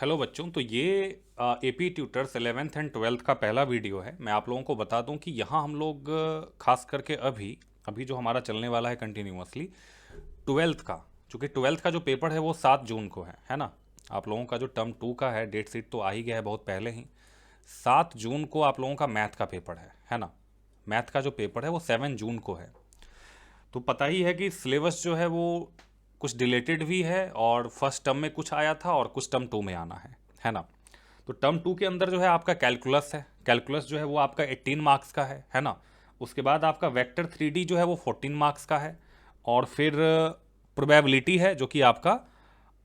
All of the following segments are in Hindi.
हेलो बच्चों। तो ये AP tutors 11th and 12th का पहला वीडियो है। मैं आप लोगों को बता दूं कि यहाँ हम लोग खास करके अभी अभी जो हमारा चलने वाला है कंटिन्यूअसली 12th का, चूँकि 12th का जो पेपर है वो 7 जून को है ना। आप लोगों का जो टर्म 2 का है डेट शीट तो आ ही गया है बहुत पहले ही। 7 जून को आप लोगों का मैथ का पेपर है ना। मैथ का जो पेपर है वो 7 जून को है। तो पता ही है कि सिलेबस जो है वो कुछ डिलेटेड भी है, और फर्स्ट टर्म में कुछ आया था और कुछ टर्म 2 में आना है ना। तो टर्म 2 के अंदर जो है आपका कैलकुलस है। कैलकुलस जो है वो आपका 18 मार्क्स का है ना। उसके बाद आपका वेक्टर 3D जो है वो 14 मार्क्स का है। और फिर प्रोबेबिलिटी है जो कि आपका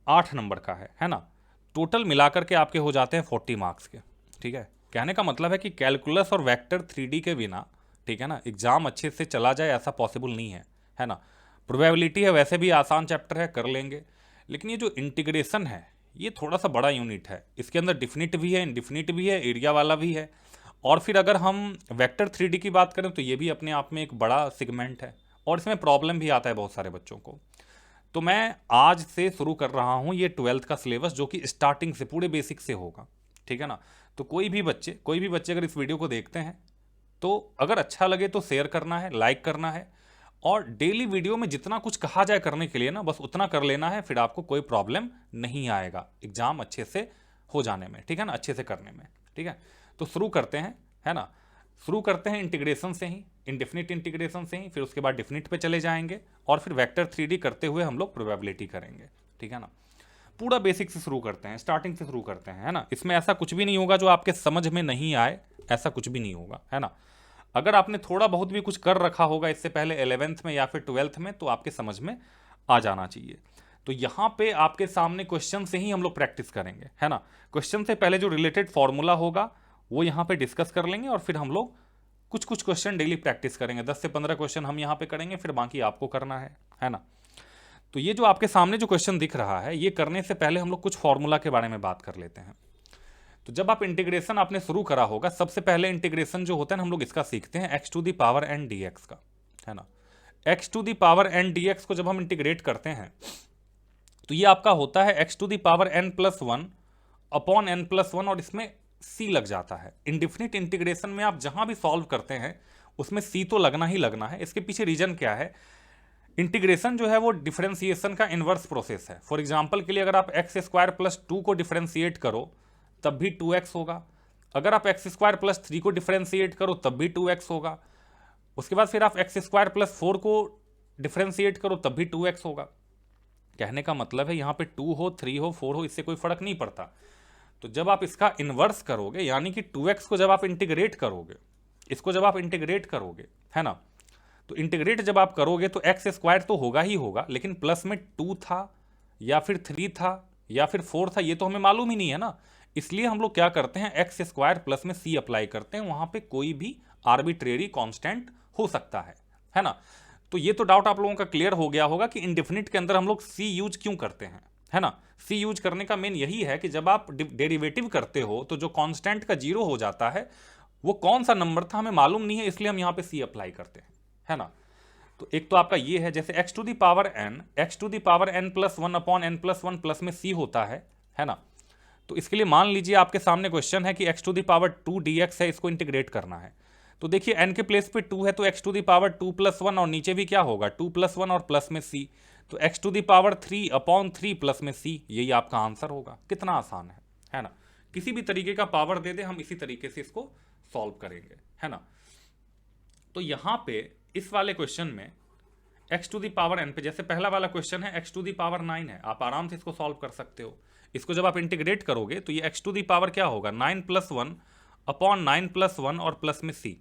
8 नंबर का है ना। टोटल मिलाकर के आपके हो जाते हैं 40 मार्क्स के। ठीक है, कहने का मतलब है कि कैलकुलस और वेक्टर 3D के बिना, ठीक है ना, एग्जाम अच्छे से चला जाए ऐसा पॉसिबल नहीं है ना। प्रोबेबिलिटी है वैसे भी आसान चैप्टर है, कर लेंगे। लेकिन ये जो इंटीग्रेशन है ये थोड़ा सा बड़ा यूनिट है। इसके अंदर डिफिनिट भी है, इनडिफिनिट भी है, एरिया वाला भी है। और फिर अगर हम वेक्टर 3D की बात करें तो ये भी अपने आप में एक बड़ा सेगमेंट है, और इसमें प्रॉब्लम भी आता है बहुत सारे बच्चों को। तो मैं आज से शुरू कर रहा हूँ ये 12th का सिलेबस, जो कि स्टार्टिंग से पूरे बेसिक से होगा। ठीक है ना। तो कोई भी बच्चे अगर इस वीडियो को देखते हैं तो अगर अच्छा लगे तो शेयर करना है, लाइक करना है, और डेली वीडियो में जितना कुछ कहा जाए करने के लिए ना बस उतना कर लेना है। फिर आपको कोई प्रॉब्लम नहीं आएगा एग्जाम अच्छे से हो जाने में, ठीक है ना, अच्छे से करने में। ठीक है, तो शुरू करते हैं, है ना। शुरू करते हैं इंटीग्रेशन से ही, इनडेफिनिट इंटीग्रेशन से ही। फिर उसके बाद डिफिनिट पे चले जाएंगे, और फिर वेक्टर 3D करते हुए हम लोग प्रोबेबिलिटी करेंगे। ठीक है ना। पूरा बेसिक से शुरू करते हैं, स्टार्टिंग से शुरू करते हैं, है ना। इसमें ऐसा कुछ भी नहीं होगा जो आपके समझ में नहीं आए, ऐसा कुछ भी नहीं होगा, है ना। अगर आपने थोड़ा बहुत भी कुछ कर रखा होगा इससे पहले 11th में या फिर 12th में, तो आपके समझ में आ जाना चाहिए। तो यहाँ पे आपके सामने क्वेश्चन से ही हम लोग प्रैक्टिस करेंगे, है ना। क्वेश्चन से पहले जो रिलेटेड फॉर्मूला होगा वो यहाँ पे डिस्कस कर लेंगे, और फिर हम लोग कुछ कुछ क्वेश्चन डेली प्रैक्टिस करेंगे। 10 से 15 क्वेश्चन हम यहाँ पे करेंगे, फिर बाकी आपको करना है ना। तो ये जो आपके सामने जो क्वेश्चन दिख रहा है, ये करने से पहले हम लोग कुछ फॉर्मूला के बारे में बात कर लेते हैं। तो जब आप इंटीग्रेशन आपने शुरू करा होगा, सबसे पहले इंटीग्रेशन जो होता है ना हम लोग इसका सीखते हैं, x to the power n d x का, है ना। X to the power n d x को जब हम इंटीग्रेट करते हैं तो ये आपका होता है x to the power n plus one upon n plus one, और इसमें सी लग जाता है। इंडिफिनिट इंटीग्रेशन में आप जहां भी सॉल्व करते हैं उसमें सी तो लगना ही लगना है। इसके पीछे रीजन क्या है? इंटीग्रेशन जो है वो डिफरेंशिएशन का इनवर्स प्रोसेस है। फॉर एग्जांपल के लिए अगर आप एक्स स्क्वायर प्लस टू को डिफरेंशिएट करो तब भी 2x होगा। अगर आप एक्स स्क्वायर प्लस थ्री को डिफरेंशिएट करो तब भी 2x होगा। उसके बाद फिर आप एक्स स्क्वायर प्लस फोर को डिफरेंशिएट करो तब भी 2x होगा। कहने का मतलब है यहाँ पे 2 हो, 3 हो, 4 हो, इससे कोई फर्क नहीं पड़ता। तो जब आप इसका इनवर्स करोगे, यानी कि 2x को जब आप इंटीग्रेट करोगे, इसको जब आप इंटीग्रेट करोगे, है ना, तो इंटीग्रेट जब आप करोगे तो एक्स स्क्वायर तो होगा ही होगा, लेकिन प्लस में 2 था या फिर 3 था या फिर 4 था, ये तो हमें मालूम ही नहीं है ना। इसलिए हम लोग क्या करते हैं, एक्स स्क्वायर प्लस में सी अप्लाई करते हैं। वहां पे कोई भी आर्बिट्रेरी कांस्टेंट हो सकता है ना। तो ये तो डाउट आप लोगों का क्लियर हो गया होगा कि इंडेफिनिट के अंदर हम लोग सी यूज क्यों करते हैं, है ना। सी यूज करने का मेन यही है कि जब आप डेरिवेटिव करते हो तो जो कांस्टेंट का जीरो हो जाता है वो कौन सा नंबर था हमें मालूम नहीं है, इसलिए हम यहां पे सी अप्लाई करते हैं, है ना। तो एक तो आपका ये है, जैसे x to the power n plus one upon n plus one plus में सी होता है ना। तो इसके लिए मान लीजिए आपके सामने क्वेश्चन है कि x to the power two d x है, इसको इंटीग्रेट करना है। तो देखिए एन के प्लेस पे टू है तो x to the power two plus one, और नीचे भी क्या होगा, टू प्लस वन और प्लस में सी। तो x to the power three upon three plus में सी, यही आपका आंसर होगा। कितना आसान है ना। किसी भी तरीके का पावर दे दे हम इसी तरीके से इसको सॉल्व करेंगे, है ना। तो यहां पे इस वाले क्वेश्चन में x to the power n पे, जैसे पहला वाला क्वेश्चन है एक्स टू दी पावर 9 है, आप आराम से इसको सॉल्व कर सकते हो। इसको जब आप इंटीग्रेट करोगे तो ये एक्स टू दी पावर क्या होगा, 9 plus one upon 9 plus one और प्लस में सी।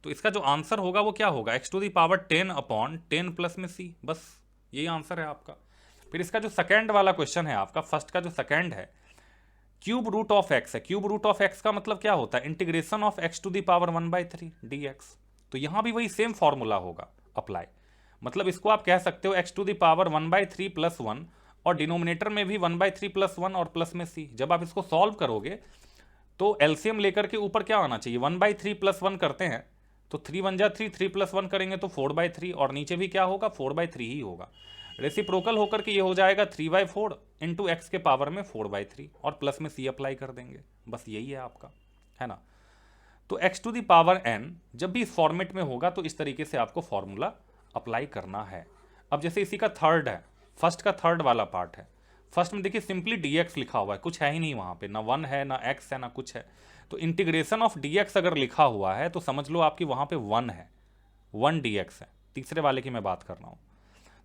तो इसका जो आंसर होगा वो क्या होगा, x to the power 10 upon 10 plus में सी। बस यही आंसर है आपका। फिर इसका जो सेकेंड वाला क्वेश्चन है आपका, फर्स्ट का जो सेकेंड है, क्यूब रूट ऑफ एक्स है। क्यूब रूट ऑफ एक्स का मतलब क्या होता है, integration of x to the power 1/3 d x. तो यहां भी वही सेम फॉर्मूला होगा अप्लाई। मतलब इसको आप कह सकते हो x to the power 1/3 plus one, और डिनोमिनेटर में भी 1/3 प्लस वन और प्लस में सी। जब आप इसको सॉल्व करोगे तो एलसीएम लेकर के ऊपर क्या आना चाहिए, 1/3 प्लस वन करते हैं तो 3 1 जा 3, 3 प्लस वन करेंगे तो 4/3, और नीचे भी क्या होगा 4/3 ही होगा। रेसिप्रोकल होकर के ये हो जाएगा 3/4 इंटू एक्स के पावर में 4/3 और प्लस में सी अप्लाई कर देंगे, बस यही है आपका, है ना। तो x to the power n जब भी इस फॉर्मेट में होगा तो इस तरीके से आपको फॉर्मूला अप्लाई करना है। अब जैसे इसी का थर्ड है, फर्स्ट का थर्ड वाला पार्ट है, फर्स्ट में देखिए सिंपली dx लिखा हुआ है, कुछ है ही नहीं वहाँ पे, ना 1 है ना x है ना कुछ है। तो इंटीग्रेशन ऑफ dx अगर लिखा हुआ है तो समझ लो आपकी वहाँ पे 1 है, 1 dx है, तीसरे वाले की मैं बात कर रहा हूँ।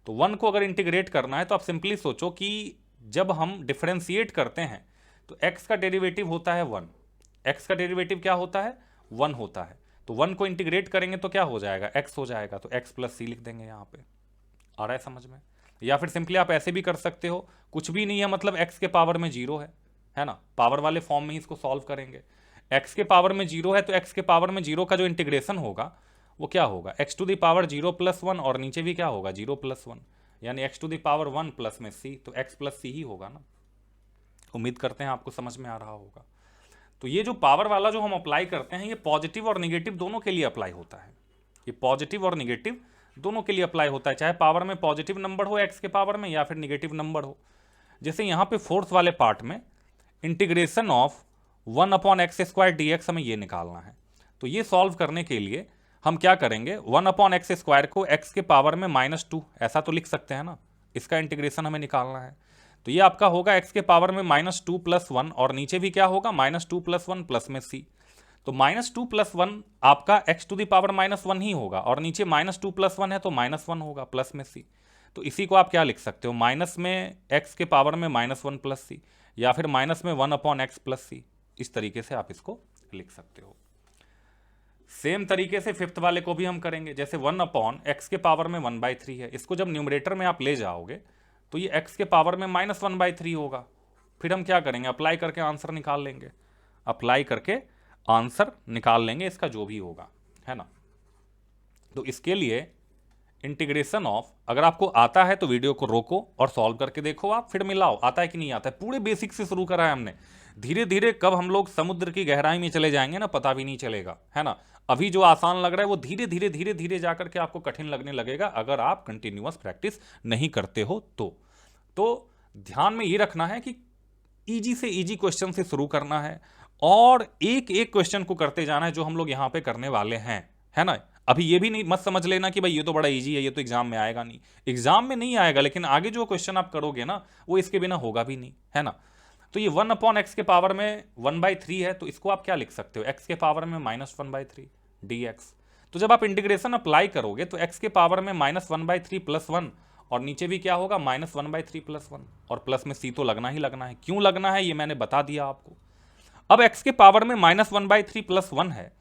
तो 1 को अगर इंटीग्रेट करना है तो आप सिंपली सोचो कि जब हम डिफरेंशिएट करते हैं तो x का डेरिवेटिव होता है 1, x का डेरिवेटिव क्या होता है 1 होता है। तो 1 को इंटीग्रेट करेंगे तो क्या हो जाएगा, x हो जाएगा, तो x प्लस सी लिख देंगे यहाँ पे। आ रहा है समझ में? या फिर सिंपली आप ऐसे भी कर सकते हो, कुछ भी नहीं है मतलब x के पावर में 0 है ना, पावर वाले फॉर्म में ही इसको सॉल्व करेंगे। x के पावर में 0 है तो x के पावर में 0 का जो इंटीग्रेशन होगा वो क्या होगा, x to the power 0 plus 1 और नीचे भी क्या होगा 0 प्लस 1, यानी x to the power 1 plus में c, तो x प्लस सी ही होगा ना। उम्मीद करते हैं आपको समझ में आ रहा होगा। तो ये जो पावर वाला जो हम अप्लाई करते हैं ये पॉजिटिव और निगेटिव दोनों के लिए अप्लाई होता है, ये पॉजिटिव और निगेटिव दोनों के लिए अप्लाई होता है, चाहे पावर में पॉजिटिव नंबर हो x के पावर में या फिर निगेटिव नंबर हो। जैसे यहाँ पे फोर्थ वाले पार्ट में इंटीग्रेशन ऑफ 1/x² dx हमें ये निकालना है। तो ये सॉल्व करने के लिए हम क्या करेंगे, 1/x² को x के पावर में -2 ऐसा तो लिख सकते हैं ना, इसका इंटीग्रेशन हमें निकालना है। तो ये आपका होगा x के पावर में -2 प्लस 1 और नीचे भी क्या होगा -2 प्लस 1 प्लस में c। तो -2 प्लस 1 आपका x टू द पावर -1 ही होगा और नीचे -2 प्लस 1 है तो -1 होगा प्लस में c। तो इसी को आप क्या लिख सकते हो, माइनस में x के पावर में -1 प्लस c या फिर माइनस में 1/x प्लस c, इस तरीके से आप इसको लिख सकते हो। सेम तरीके से फिफ्थ वाले को भी हम करेंगे, जैसे 1/x के पावर में 1/3 है, इसको जब न्यूमरेटर में आप ले जाओगे तो ये x के पावर में -1/3 होगा। फिर हम क्या करेंगे, अप्लाई करके आंसर निकाल लेंगे, अप्लाई करके आंसर निकाल लेंगे इसका जो भी होगा, है ना। तो इसके लिए इंटीग्रेशन ऑफ, अगर आपको आता है तो वीडियो को रोको और सॉल्व करके देखो, आप फिर मिलाओ आता है कि नहीं आता है। पूरे बेसिक से शुरू करा है हमने, धीरे धीरे कब हम लोग समुद्र की गहराई में चले जाएंगे ना पता भी नहीं चलेगा, है ना। अभी जो आसान लग रहा है वो धीरे धीरे धीरे धीरे जाकर के आपको कठिन लगने लगेगा अगर आप कंटिन्यूअस प्रैक्टिस नहीं करते हो तो ध्यान में ये रखना है कि इजी से इजी क्वेश्चन से शुरू करना है और एक एक क्वेश्चन को करते जाना है जो हम लोग यहाँ पे करने वाले हैं, है ना। अभी ये भी नहीं मत समझ लेना कि भाई ये तो बड़ा इजी है, ये तो एग्जाम में आएगा नहीं, एग्जाम में नहीं आएगा लेकिन आगे जो क्वेश्चन आप करोगे ना वो इसके बिना होगा भी नहीं, है ना। तो ये 1/x के पावर में 1/3 है तो इसको आप क्या लिख सकते हो, x के पावर में -1/3 dx। तो जब आप इंटीग्रेशन अप्लाई करोगे तो x के पावर में -1/3 प्लस 1 और नीचे भी क्या होगा -1/3 प्लस 1 और प्लस में c तो लगना ही लगना है। क्यों लगना है ये मैंने बता दिया आपको। अब x के पावर में -1/3 प्लस 1 है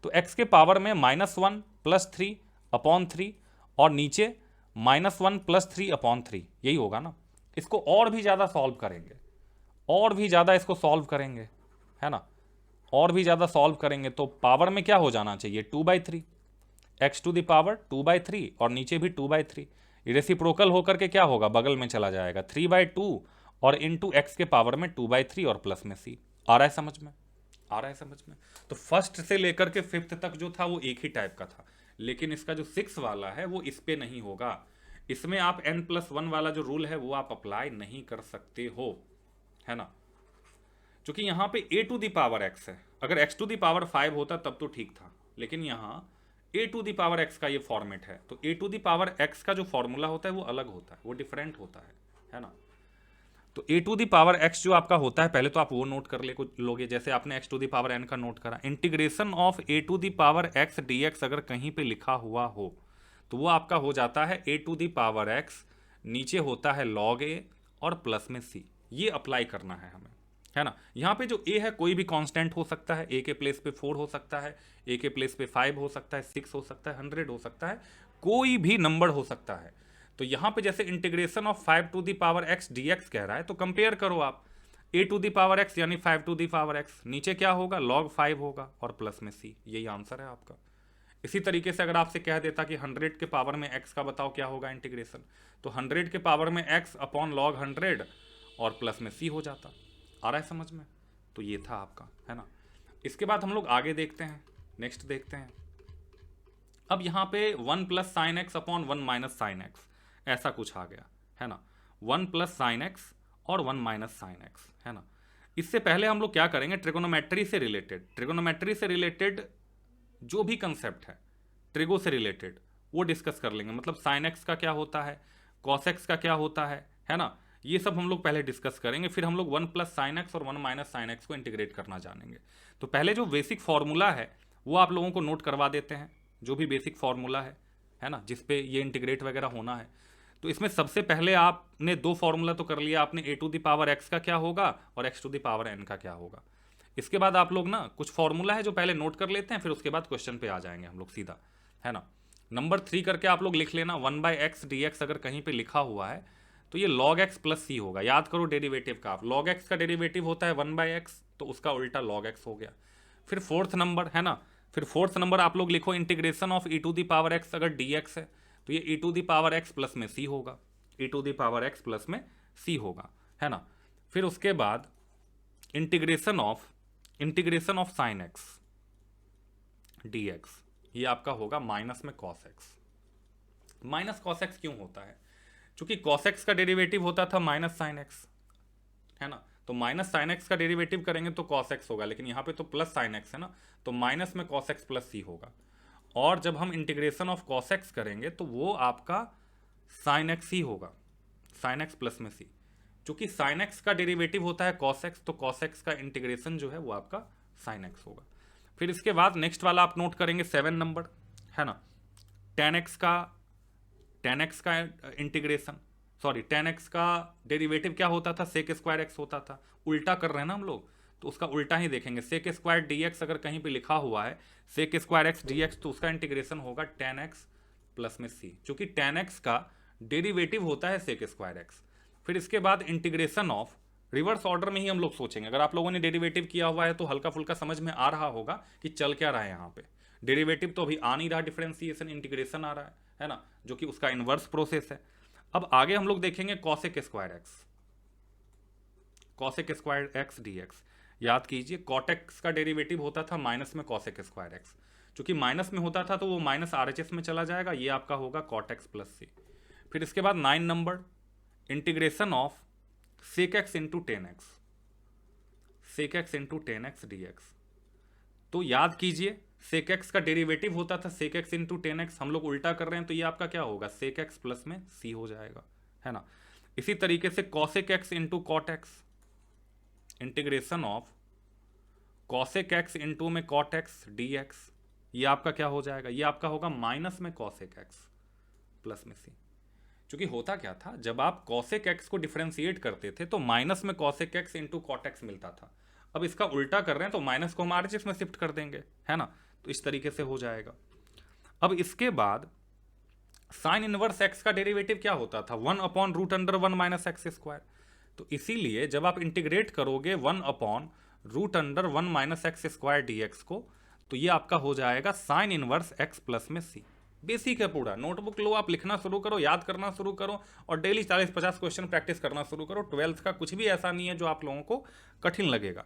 तो x के पावर में -1 प्लस 3/3 और नीचे -1 प्लस 3/3 यही होगा ना। इसको और भी ज़्यादा सॉल्व करेंगे, और भी ज़्यादा इसको सॉल्व करेंगे, है ना, और भी ज़्यादा सॉल्व करेंगे तो पावर में क्या हो जाना चाहिए 2/3, x टू द पावर 2/3 और नीचे भी 2/3, रेसिप्रोकल होकर के क्या होगा बगल में चला जाएगा 3/2 और इंटू x के पावर में 2/3 और प्लस में c। आ रहा है समझ में, आ रहा है समझ में। तो फर्स्ट से लेकर के फिफ्थ तक जो था वो एक ही टाइप का था, लेकिन इसका जो 6 वाला है वो इस पे नहीं होगा, इसमें आप n+1 वाला जो रूल है वो आप अप्लाई नहीं कर सकते हो, है ना। क्योंकि यहाँ पे a to the power x है, अगर x टू द पावर 5 होता तब तो ठीक था, लेकिन यहाँ a to the power x का ये फॉर्मेट है तो a to the power x का जो फॉर्मूला होता है वो अलग होता है, वो डिफरेंट होता है ना। तो a to the power x जो आपका होता है पहले तो आप वो नोट कर लोगे, जैसे आपने x to the power n का नोट करा। Integration of a to the power x dx अगर कहीं पे लिखा हुआ हो तो वो आपका हो जाता है a to the power x, नीचे होता है log a और प्लस में c। ये अप्लाई करना है हमें, है ना। यहाँ पे जो a है कोई भी कांस्टेंट हो सकता है, a के प्लेस पे 4 हो सकता है, a के प्लेस पे 5 हो सकता है, 6 हो सकता है, 100 हो सकता है, कोई भी नंबर हो सकता है। तो यहाँ पे जैसे integration of 5 to the power x dx कह रहा है तो कंपेयर करो आप, a to the power x यानी 5 टू द पावर x, नीचे क्या होगा log 5 होगा और प्लस में c, यही आंसर है आपका। इसी तरीके से अगर आपसे कह देता कि 100 के पावर में x का बताओ क्या होगा इंटीग्रेशन, तो 100 के पावर में x अपॉन log 100 और प्लस में c हो जाता। आ रहा है समझ में। तो ये था आपका, है ना। इसके बाद हम लोग आगे देखते हैं, नेक्स्ट देखते हैं। अब यहाँ पे 1 plus sine x upon 1 minus sine x ऐसा कुछ आ गया, है ना, 1 प्लस साइन एक्स और 1 माइनस साइन एक्स, है ना। इससे पहले हम लोग क्या करेंगे, ट्रिगोनोमेट्री से रिलेटेड जो भी कंसेप्ट है ट्रिगो से रिलेटेड वो डिस्कस कर लेंगे। मतलब साइन एक्स का क्या होता है, कॉस एक्स का क्या होता है ना, ये सब हम लोग पहले डिस्कस करेंगे। फिर हम लोग 1 प्लस साइन एक्स और 1 माइनस साइन एक्स को इंटीग्रेट करना जानेंगे। तो पहले जो बेसिक फॉर्मूला है वो आप लोगों को नोट करवा देते हैं, जो भी बेसिक फॉर्मूला है ना, जिसपे ये इंटीग्रेट वगैरह होना है। तो इसमें सबसे पहले आपने दो फॉर्मूला तो कर लिया आपने, a to the power x का क्या होगा और x to the power n का क्या होगा। इसके बाद आप लोग ना कुछ फॉर्मूला है जो पहले नोट कर लेते हैं, फिर उसके बाद क्वेश्चन पे आ जाएंगे हम लोग सीधा, है ना। नंबर 3 करके आप लोग लिख लेना, 1/x dx अगर कहीं पे लिखा हुआ है तो ये log x प्लस सी होगा। याद करो डेरिवेटिव का, log x का डेरिवेटिव होता है 1/x, तो उसका उल्टा log x हो गया। फिर फोर्थ नंबर, है ना, फिर फोर्थ नंबर आप लोग लिखो integration of e to the power x, अगर dx है तो ये e to the power x plus में c होगा, e to the power x plus में c होगा, है ना। फिर उसके बाद integration of sine x dx, ये आपका होगा माइनस में cos x। Minus cos x क्यों होता है, क्योंकि cos x का डेरिवेटिव होता था माइनस साइन x, है ना। तो माइनस साइन x का डेरिवेटिव करेंगे तो cos x होगा, लेकिन यहाँ पे तो प्लस साइन x है ना, तो माइनस में cos x प्लस c होगा। और जब हम इंटीग्रेशन ऑफ cos x करेंगे तो वो आपका साइन x ही होगा, साइन x प्लस में c। चूंकि साइन x का डेरिवेटिव होता है cos x, तो cos x का इंटीग्रेशन जो है वो आपका साइन x होगा। फिर इसके बाद नेक्स्ट वाला आप नोट करेंगे 7 नंबर, है ना, tan x का इंटीग्रेशन, सॉरी tan x का डेरिवेटिव क्या होता था, सेक स्क्वायर x होता था। उल्टा कर रहे हैं ना हम लोग, तो उसका उल्टा ही देखेंगे। सेक स्क्वायर dx अगर कहीं पे लिखा हुआ है सेक स्क्वायर x dx, तो उसका इंटीग्रेशन होगा tan x प्लस में c, चूंकि tan x का डेरिवेटिव होता है सेक स्क्वायर x। फिर इसके बाद इंटीग्रेशन ऑफ, रिवर्स ऑर्डर में ही हम लोग सोचेंगे। अगर आप लोगों ने डेरिवेटिव किया हुआ है तो हल्का फुल्का समझ में आ रहा होगा कि चल क्या रहा है यहाँ पे। डेरिवेटिव तो अभी आ नहीं रहा, डिफरेंशिएशन इंटीग्रेशन आ रहा है ना, जो कि उसका इन्वर्स प्रोसेस है। अब आगे हम लोग देखेंगे कॉसेक स्क्वायर एक्स dx। याद कीजिए कॉट एक्स का डेरिवेटिव होता था माइनस में कॉसेक स्क्वायर एक्स, चूंकि माइनस में होता था तो वो माइनस RHS में चला जाएगा, ये आपका होगा कॉट एक्स प्लस सी। फिर इसके बाद 9 number integration of sec x into tan x dx। तो याद कीजिए सेक एक्स का डेरिवेटिव होता था sec x into tan x, हम लोग उल्टा कर रहे हैं तो ये आपका क्या होगा, सेक एक्स प्लस में c हो जाएगा, है ना। इसी तरीके से cosec x into cot x, integration of cosec x into में कॉट एक्स dx, ये आपका क्या हो जाएगा, ये आपका होगा माइनस में कॉसेक एक्स प्लस में c। क्योंकि होता क्या था, जब आप कॉसेक एक्स को डिफरेंशिएट करते थे तो माइनस में cosec x into cot x मिलता था। अब इसका उल्टा कर रहे हैं तो माइनस को हम RHS में शिफ्ट कर देंगे, है ना, तो इस तरीके से हो जाएगा। अब इसके बाद साइन इनवर्स एक्स का डेरिवेटिव क्या होता था, 1/√1 माइनस एक्स स्क्वायर। तो इसीलिए जब आप इंटीग्रेट करोगे 1/√1 माइनस एक्स स्क्वायर dx को, तो ये आपका हो जाएगा साइन इनवर्स एक्स प्लस में c। बेसिक है पूरा, नोटबुक लो, आप लिखना शुरू करो, याद करना शुरू करो और डेली 40-50 क्वेश्चन प्रैक्टिस करना शुरू करो। 12th का कुछ भी ऐसा नहीं है जो आप लोगों को कठिन लगेगा।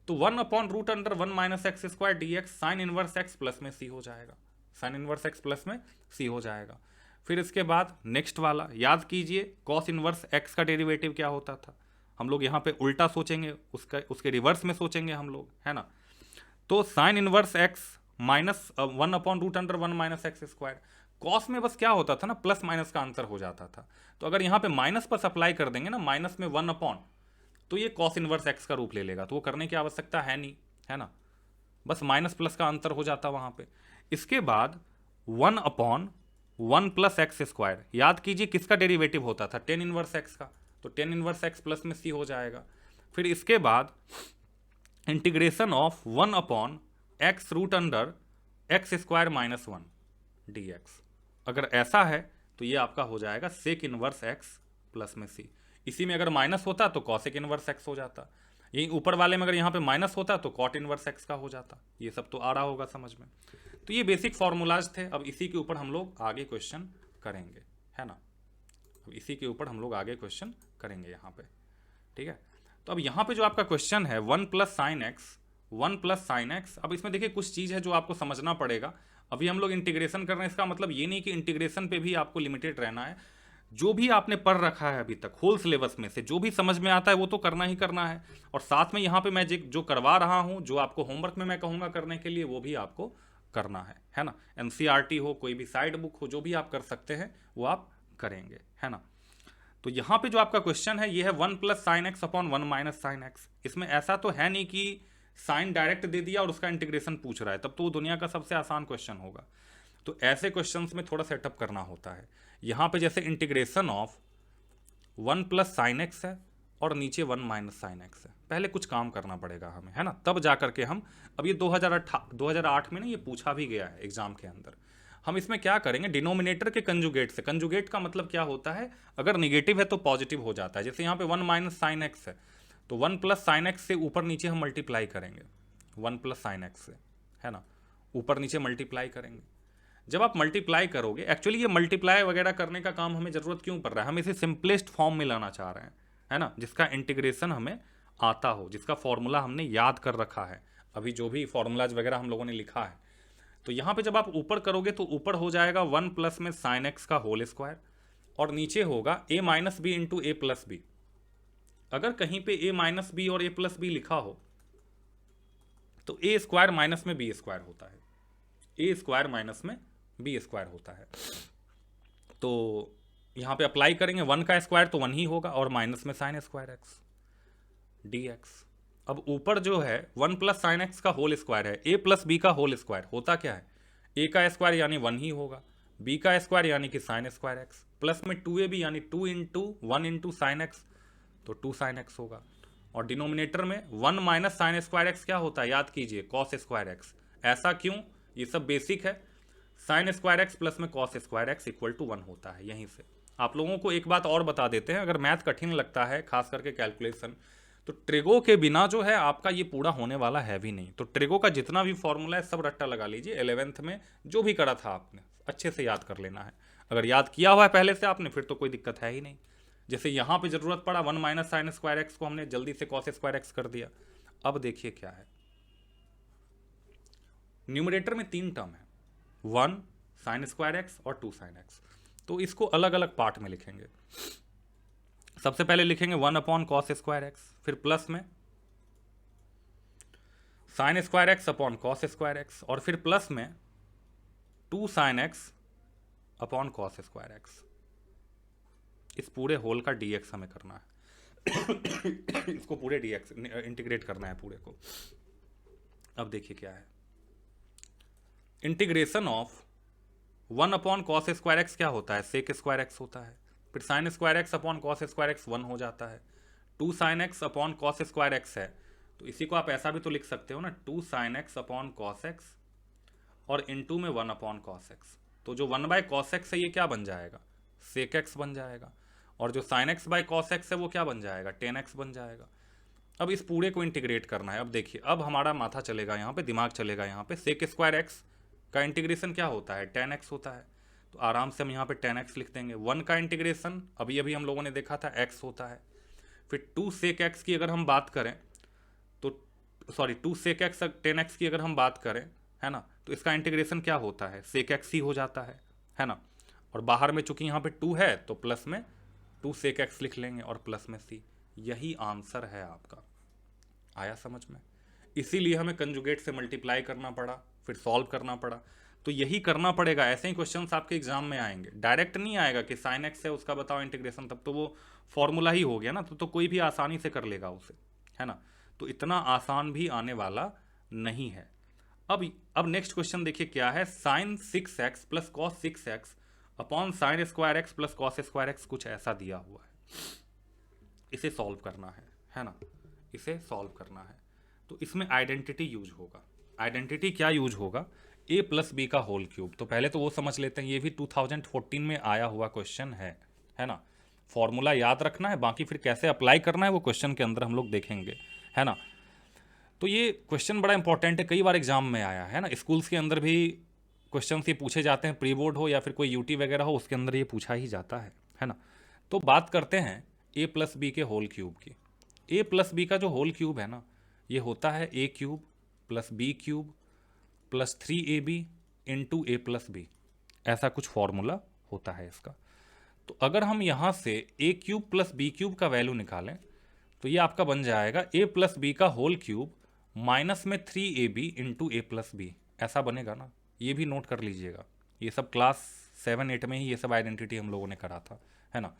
तो 1/√1 minus x square dx sine inverse x plus में c हो जाएगा, साइन इनवर्स एक्स प्लस में c हो जाएगा। फिर इसके बाद नेक्स्ट वाला याद कीजिए, कॉस इनवर्स एक्स का डेरिवेटिव क्या होता था, हम लोग यहाँ पे उल्टा सोचेंगे, उसके रिवर्स में सोचेंगे हम लोग, है ना। तो sine inverse x minus 1/√1 minus x square. Cos में बस क्या होता था ना, प्लस माइनस का आंसर हो जाता था। तो अगर यहाँ पे माइनस पर अप्लाई कर देंगे ना, माइनस में 1/, तो ये कॉस इनवर्स एक्स का रूप ले लेगा, तो वो करने की आवश्यकता है नहीं, है ना, बस माइनस प्लस का आंसर हो जाता वहाँ पे। इसके बाद 1/1 प्लस एक्स स्क्वायर, याद कीजिए किसका डेरिवेटिव होता था, टेन इनवर्स एक्स का, तो टेन इनवर्स एक्स प्लस में c हो जाएगा। फिर इसके बाद integration of 1/x√x square minus 1 dx। अगर ऐसा है तो ये आपका हो जाएगा सेक इनवर्स एक्स प्लस में c। इसी में अगर माइनस होता तो कॉसेक इनवर्स एक्स हो जाता, यही ऊपर वाले में अगर यहाँ पे माइनस होता तो कॉट इनवर्स एक्स का हो जाता। ये सब तो आ रहा होगा समझ में। तो ये बेसिक फॉर्मूलाज थे, अब इसी के ऊपर हम लोग आगे क्वेश्चन करेंगे, है ना, अब इसी के ऊपर हम लोग आगे क्वेश्चन करेंगे यहाँ पे, ठीक है। तो अब यहाँ पे जो आपका क्वेश्चन है 1 प्लस साइन एक्स, अब इसमें देखिए कुछ चीज़ है जो आपको समझना पड़ेगा। अभी हम लोग इंटीग्रेशन कर रहे हैं, इसका मतलब ये नहीं कि इंटीग्रेशन पे भी आपको लिमिटेड रहना है। जो भी आपने पढ़ रखा है अभी तक होल सिलेबस में से जो भी समझ में आता है वो तो करना ही करना है, और साथ में यहाँ पे मैं जो करवा रहा हूँ, जो आपको होमवर्क में मैं कहूँगा करने के लिए, वो भी आपको करना है ना। एनसीईआरटी हो, कोई भी साइड बुक हो, जो भी आप कर सकते हैं वो आप करेंगे, है ना। तो यहाँ पे जो आपका क्वेश्चन है ये है 1+sin x/1 - sin x। इसमें ऐसा तो है नहीं कि साइन डायरेक्ट दे दिया और उसका इंटीग्रेशन पूछ रहा है, तब तो वो दुनिया का सबसे आसान क्वेश्चन होगा। तो ऐसे क्वेश्चंस में थोड़ा सेटअप करना होता है। यहाँ पे जैसे इंटीग्रेशन ऑफ 1+sin x है और नीचे 1 - sin x है, पहले कुछ काम करना पड़ेगा हमें, है ना, तब जा करके हम, अब ये 2008 में ना ये पूछा भी गया है एग्जाम के अंदर। हम इसमें क्या करेंगे, डिनोमिनेटर के कंजुगेट से, कंजुगेट का मतलब क्या होता है, अगर निगेटिव है तो पॉजिटिव हो जाता है। जैसे यहाँ पे 1 - sin x है, तो 1+sin x से ऊपर नीचे हम मल्टीप्लाई करेंगे 1+sin x से, है ना, ऊपर नीचे मल्टीप्लाई करेंगे। जब आप मल्टीप्लाई करोगे, एक्चुअली ये मल्टीप्लाई वगैरह करने का काम हमें जरूरत क्यों पड़ रहा है, हम इसे सिंपलेस्ट फॉर्म में लाना चाह रहे हैं, है ना, जिसका इंटीग्रेशन हमें आता हो, जिसका फॉर्मूला हमने याद कर रखा है, अभी जो भी फॉर्मूलाज वगैरह हम लोगों ने लिखा है। तो यहाँ पे जब आप ऊपर करोगे तो ऊपर हो जाएगा 1+ में sin x का होल स्क्वायर, और नीचे होगा a - b इंटू a+b। अगर कहीं पे a - b और a+b लिखा हो तो a स्क्वायर माइनस में b स्क्वायर होता है, a स्क्वायर माइनस में b स्क्वायर होता है। तो यहाँ पे अप्लाई करेंगे, 1 का स्क्वायर तो 1 ही होगा, और माइनस में sin स्क्वायर x dx। अब ऊपर जो है 1+sin x का होल स्क्वायर है, a+b का होल स्क्वायर होता क्या है, a का स्क्वायर यानी 1 ही होगा, b का स्क्वायर यानी कि sin स्क्वायर x, प्लस में 2ab यानी 2 इंटू 1 इंटू साइन एक्स, तो 2 sin x होगा। और डिनोमिनेटर में 1 - sin स्क्वायर x क्या होता है, याद कीजिए, cos स्क्वायर x। ऐसा क्यों, ये सब बेसिक है। sin स्क्वायर x प्लस में cos square x equal to 1 होता है। यहीं से आप लोगों को एक बात और बता देते हैं, अगर मैथ कठिन लगता है खास करके कैलकुलेशन, तो ट्रिगो के बिना जो है आपका ये पूरा होने वाला है भी नहीं। तो ट्रिगो का जितना भी फॉर्मूला है सब रट्टा लगा लीजिए, 11th में जो भी करा था आपने अच्छे से याद कर लेना है। अगर याद किया हुआ है पहले से आपने फिर तो कोई दिक्कत है ही नहीं। जैसे यहाँ पे जरूरत पड़ा 1 - sin स्क्वायर एक्स को हमने जल्दी से cos स्क्वायर एक्स कर दिया। अब देखिए क्या है, न्यूमरेटर में 3 टर्म है, 1 sin स्क्वायर एक्स और 2 sin x। तो इसको अलग अलग पार्ट में लिखेंगे। सबसे पहले लिखेंगे 1/cos स्क्वायर एक्स, फिर प्लस में sin square x upon cos square x, और फिर प्लस में 2 sin x upon cos square x. इस पूरे होल का dx हमें करना है इसको पूरे dx इंटीग्रेट करना है पूरे को। अब देखिए क्या है, integration of 1/cos square x क्या होता है, sec स्क्वायर एक्स होता है, फिर sin square x upon cos square x 1 हो जाता है, 2 sin x upon cos square x है, तो इसी को आप ऐसा भी तो लिख सकते हो ना, 2 sin x upon cos x और इनटू में 1/cos x। तो जो 1/cos x है ये क्या बन जाएगा, sec x बन जाएगा, और जो sin x by cos x है वो क्या बन जाएगा, tan x बन जाएगा। अब इस पूरे को इंटीग्रेट करना है। अब देखिए, अब हमारा माथा चलेगा यहाँ पे, दिमाग चलेगा यहाँ पे। sec स्क्वायर एक्स का इंटीग्रेशन क्या होता है, tan x होता है, तो आराम से हम यहाँ पे tan x लिख देंगे। 1 का इंटीग्रेशन अभी अभी हम लोगों ने देखा था x होता है, फिर 2 sec x की अगर हम बात करें तो, sorry 2 sec x tan x की अगर हम बात करें, है ना, तो इसका इंटीग्रेशन क्या होता है, sec x ही हो जाता है ना। और बाहर में चूंकि यहाँ पे 2 है तो प्लस में 2 sec x लिख लेंगे और प्लस में c। यही आंसर है आपका, आया समझ में। इसीलिए हमें कंजुगेट से मल्टीप्लाई करना पड़ा, फिर सॉल्व करना पड़ा। तो यही करना पड़ेगा, ऐसे ही क्वेश्चंस आपके एग्जाम में आएंगे। डायरेक्ट नहीं आएगा कि sin x है उसका बताओ इंटीग्रेशन, तब तो वो फॉर्मूला ही हो गया ना, तो कोई भी आसानी से कर लेगा उसे, है ना। तो इतना आसान भी आने वाला नहीं है। अब नेक्स्ट क्वेश्चन देखिए क्या है, sin 6x plus cos 6x upon sin square x plus cos square x, कुछ ऐसा दिया हुआ है। इसे सॉल्व करना है ना, इसे सॉल्व करना है। तो इसमें आइडेंटिटी यूज होगा। आइडेंटिटी क्या यूज होगा, a प्लस बी का होल क्यूब। तो पहले तो वो समझ लेते हैं, ये भी 2014 में आया हुआ क्वेश्चन है ना। फॉर्मूला याद रखना है, बाकी फिर कैसे अप्लाई करना है वो क्वेश्चन के अंदर हम लोग देखेंगे, है ना। तो ये क्वेश्चन बड़ा इंपॉर्टेंट है, कई बार एग्जाम में आया है ना, स्कूल्स के अंदर भी क्वेश्चन ये पूछे जाते हैं, प्री बोर्ड हो या फिर कोई यूटी वगैरह हो उसके अंदर ये पूछा ही जाता है ना। तो बात करते हैं a प्लस बी के होल क्यूब की। a प्लस बी का जो होल क्यूब है ना, ये होता है a cube plus b cube plus 3ab into a plus b, ऐसा कुछ फॉर्मूला होता है इसका। तो अगर हम यहाँ से ए क्यूब प्लस बी क्यूब का वैल्यू निकालें तो ये आपका बन जाएगा ए प्लस बी का होल क्यूब माइनस में 3ab into a plus b, ऐसा बनेगा ना। ये भी नोट कर लीजिएगा, ये सब क्लास 7-8 में ही ये सब आइडेंटिटी हम लोगों ने करा था, है ना।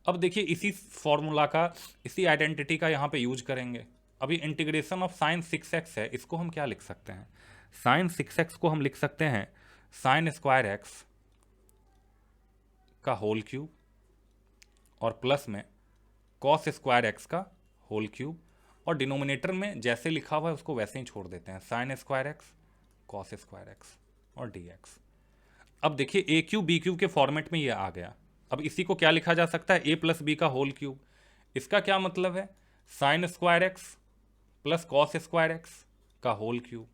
अब देखिए इसी फॉर्मूला का, इसी आइडेंटिटी का यहाँ पे यूज करेंगे। अभी इंटीग्रेशन ऑफ साइन 6x है, इसको हम क्या लिख सकते हैं, साइन 6x को हम लिख सकते हैं साइन स्क्वायर एक्स का होल क्यूब और प्लस में कॉस स्क्वायर एक्स का होल क्यूब, और डिनोमिनेटर में जैसे लिखा हुआ है उसको वैसे ही छोड़ देते हैं, sign square x cos square x और डी एक्स। अब देखिए ए क्यूब बी क्यूब के फॉर्मेट में ये आ गया। अब इसी को क्या लिखा जा सकता है, ए प्लस बी का होल क्यूब। इसका क्या मतलब है, sign square x plus cos square x का होल क्यूब,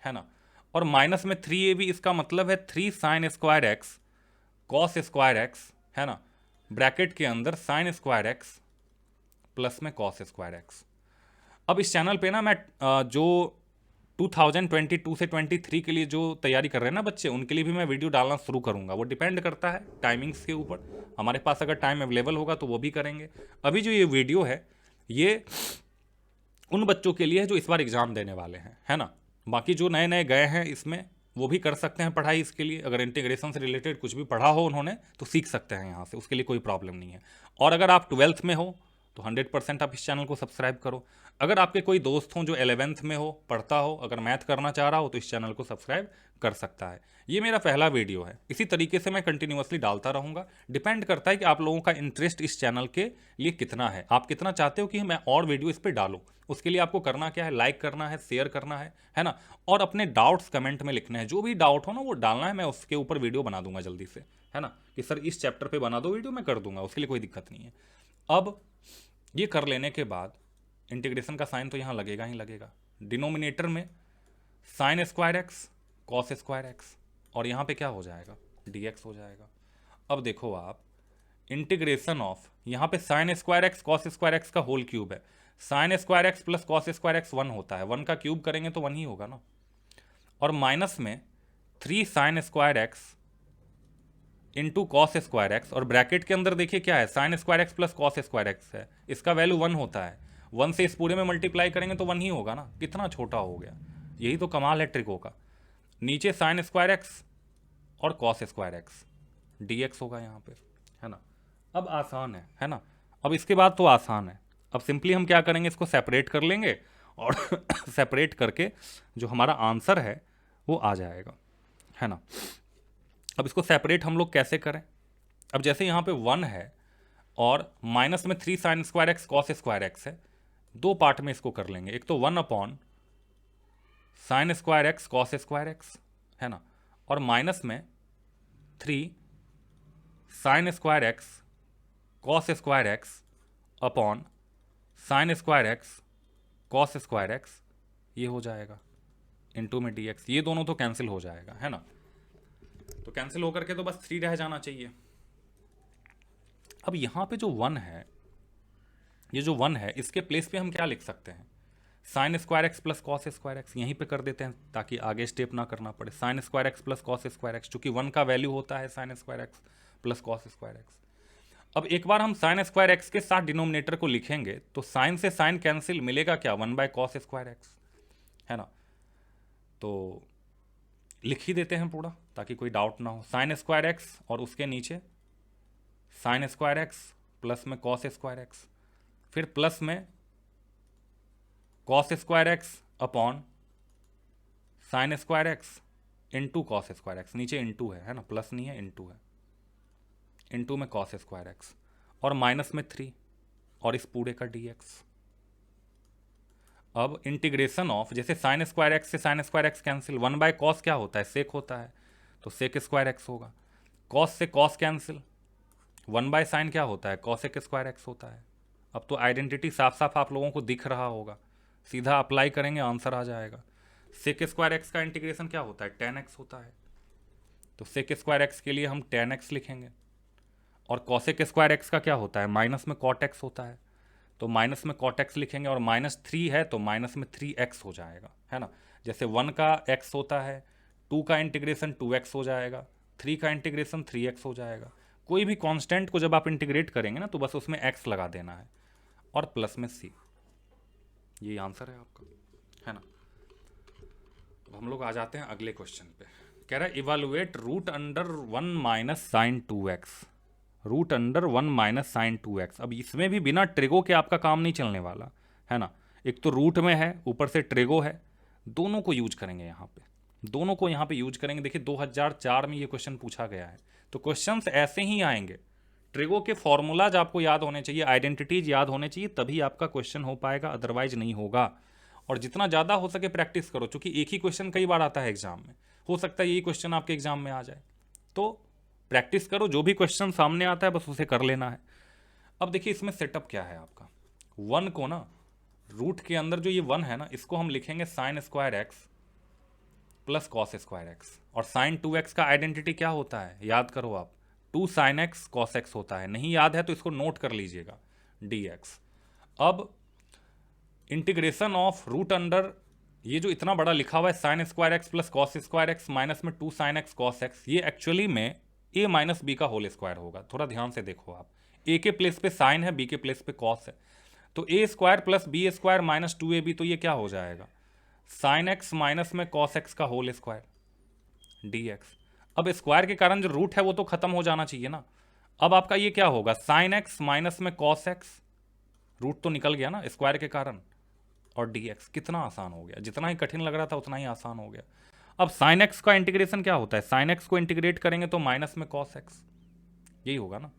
है ना। और माइनस में 3ab, इसका मतलब है 3 sign square x cos square x, है ना, ब्रैकेट के अंदर साइन स्क्वायर एक्स प्लस में कॉस स्क्वायर एक्स। अब इस चैनल पे ना मैं जो 2022 से 23 के लिए जो तैयारी कर रहे हैं ना बच्चे, उनके लिए भी मैं वीडियो डालना शुरू करूंगा। वो डिपेंड करता है टाइमिंग्स के ऊपर, हमारे पास अगर टाइम अवेलेबल होगा तो वो भी करेंगे। अभी जो ये वीडियो है ये उन बच्चों के लिए है जो इस बार एग्ज़ाम देने वाले हैं, है ना। बाकी जो नए नए गए हैं इसमें वो भी कर सकते हैं पढ़ाई इसके लिए, अगर इंटीग्रेशन से रिलेटेड कुछ भी पढ़ा हो उन्होंने तो सीख सकते हैं यहाँ से, उसके लिए कोई प्रॉब्लम नहीं है। और अगर आप 12th में हो तो 100% आप इस चैनल को सब्सक्राइब करो। अगर आपके कोई दोस्त हों जो 11th में हो, पढ़ता हो, अगर मैथ करना चाह रहा हो तो इस चैनल को सब्सक्राइब कर सकता है। ये मेरा पहला वीडियो है, इसी तरीके से मैं कंटिन्यूअसली डालता रहूँगा। डिपेंड करता है कि आप लोगों का इंटरेस्ट इस चैनल के लिए कितना है, आप कितना चाहते हो कि मैं और वीडियो इस पर डालूँ। उसके लिए आपको करना क्या है, लाइक करना है, शेयर करना है ना, और अपने डाउट्स कमेंट में लिखने हैं। जो भी डाउट हो ना वो डालना है, मैं उसके ऊपर वीडियो बना दूंगा जल्दी से, है ना, कि सर इस चैप्टर पे बना दो वीडियो, मैं कर दूंगा, उसके लिए कोई दिक्कत नहीं है। अब ये कर लेने के बाद इंटीग्रेशन का साइन तो यहाँ लगेगा ही लगेगा, डिनोमिनेटर में sine square x cos square x, और यहाँ पे क्या हो जाएगा, डी एक्स हो जाएगा। अब देखो आप इंटीग्रेशन ऑफ, यहाँ पे sign square x cos square x का होल क्यूब है, sign square x plus cos square x 1 होता है, 1 का क्यूब करेंगे तो 1 ही होगा ना। और माइनस में 3 sign square x into cos square x, और ब्रैकेट के अंदर देखिए क्या है, sign square x plus cos square x है, इसका वैल्यू 1 होता है। 1 से इस पूरे में मल्टीप्लाई करेंगे तो 1 ही होगा ना, कितना छोटा हो गया। यही तो कमाल है ट्रिकों का। नीचे साइन स्क्वायर एक्स और cos square x, d x होगा यहाँ पे, है ना। अब आसान है ना। अब इसके बाद तो आसान है। अब सिंपली हम क्या करेंगे, इसको सेपरेट कर लेंगे और सेपरेट करके जो हमारा आंसर है वो आ जाएगा, है ना। अब इसको सेपरेट हम लोग कैसे करें, अब जैसे यहाँ पे 1 है और माइनस में 3 sign square x cos square x है, दो पार्ट में इसको कर लेंगे। एक तो 1 upon sine square x cos square x, है ना, और माइनस में 3 sign square x cos square x upon sine square x cos square x, ये हो जाएगा इनटू में डी एक्स। ये दोनों तो कैंसिल हो जाएगा, है ना। तो कैंसिल होकर के तो बस 3 रह जाना चाहिए। अब यहाँ पे जो 1 है, ये जो 1 है इसके प्लेस पे हम क्या लिख सकते हैं, sign square x plus cos square x, यहीं पे कर देते हैं ताकि आगे स्टेप ना करना पड़े। Sign square x plus cos square x, चूंकि 1 का वैल्यू होता है sign square x plus cos square x. अब एक बार हम साइन स्क्वायर एक्स के साथ डिनोमिनेटर को लिखेंगे तो साइन से साइन कैंसिल, मिलेगा क्या, 1 बाय कॉस स्क्वायर एक्स, है ना। तो लिख ही देते हैं पूरा ताकि कोई डाउट ना हो। साइन स्क्वायर एक्स और उसके नीचे साइन स्क्वायर एक्स प्लस में कॉस स्क्वायर एक्स, फिर प्लस में cos square x upon sine square x into cos square x, नीचे इंटू है ना, प्लस नहीं है इंटू है, इंटू में कॉस स्क्वायर एक्स, और माइनस में 3 और इस पूरे का डी एक्स। अब इंटीग्रेशन ऑफ, जैसे साइन स्क्वायर एक्स से sign square x cancel, 1 by cos क्या होता है, सेक होता है, तो सेक स्क्वायर एक्स होगा। कॉस से कॉस कैंसिल, 1 बाय साइन क्या होता है, कॉसेक स्क्वायर एक्स होता है। अब तो आइडेंटिटी साफ साफ आप लोगों को दिख रहा होगा, सीधा अप्लाई करेंगे आंसर आ जाएगा। सेक स्क्वायर एक्स का इंटीग्रेशन क्या होता है, tan x होता है, तो सेक स्क्वायर एक्स के लिए हम tan x लिखेंगे। और कॉसेक स्क्वायर एक्स का क्या होता है, माइनस में कॉट एक्स होता है, तो माइनस में कॉट एक्स लिखेंगे, और -3 है तो माइनस में 3x हो जाएगा, है ना। जैसे 1 का x होता है, 2 का इंटीग्रेशन 2x हो जाएगा, 3 का इंटीग्रेशन 3x हो जाएगा, कोई भी कांस्टेंट को जब आप इंटीग्रेट करेंगे ना तो बस उसमें x लगा देना है और प्लस में c, ये आंसर है आपका, है ना। अब हम लोग आ जाते हैं अगले क्वेश्चन पे। कह रहा है evaluate root under 1 minus sine 2x, root under 1 minus sine 2x। अब इसमें भी बिना ट्रिगो के आपका काम नहीं चलने वाला, है ना। एक तो रूट में है, ऊपर से ट्रिगो है, दोनों को यूज करेंगे यहाँ पे, दोनों को यहाँ पे यूज करेंगे। देखिए 2004 में ये क्वेश्चन पूछा गया है, तो क्वेश्चंस ऐसे ही आएंगे। ट्रिगो के फॉर्मूलाज आपको याद होने चाहिए, आइडेंटिटीज याद होने चाहिए, तभी आपका क्वेश्चन हो पाएगा, अदरवाइज नहीं होगा। और जितना ज़्यादा हो सके प्रैक्टिस करो, क्योंकि एक ही क्वेश्चन कई बार आता है एग्जाम में, हो सकता है यही क्वेश्चन आपके एग्जाम में आ जाए। तो प्रैक्टिस करो, जो भी क्वेश्चन सामने आता है बस उसे कर लेना है। अब देखिए इसमें सेटअप क्या है आपका, 1 को ना रूट के अंदर जो ये 1 है ना, इसको हम लिखेंगे sign square x plus cos square x. और साइन 2x का आइडेंटिटी क्या होता है, याद करो आप, 2 साइन एक्स कॉस एक्स होता है। नहीं याद है तो इसको नोट कर लीजिएगा, dx। अब इंटीग्रेशन ऑफ रूट अंडर ये जो इतना बड़ा लिखा हुआ है sign square x plus cos square x minus में 2 साइन एक्स कॉस एक्स, ये एक्चुअली में a माइनस बी का होल स्क्वायर होगा। थोड़ा ध्यान से देखो आप, a के प्लेस पे साइन है, b के प्लेस पे कॉस है, तो a square plus b square minus 2ab, तो ये क्या हो जाएगा, साइन एक्स माइनस में कॉस एक्स का होल स्क्वायर dx। अब स्क्वायर के कारण जो रूट है वो तो खत्म हो जाना चाहिए ना। अब आपका ये क्या होगा, साइन एक्स माइनस में कॉस एक्स, रूट तो निकल गया ना स्क्वायर के कारण, और dx। कितना आसान हो गया, जितना ही कठिन लग रहा था उतना ही आसान हो गया। अब साइन एक्स का इंटीग्रेशन क्या होता है, साइन एक्स को इंटीग्रेट करेंगे तो माइनस में कॉस एक्स, यही होगा ना।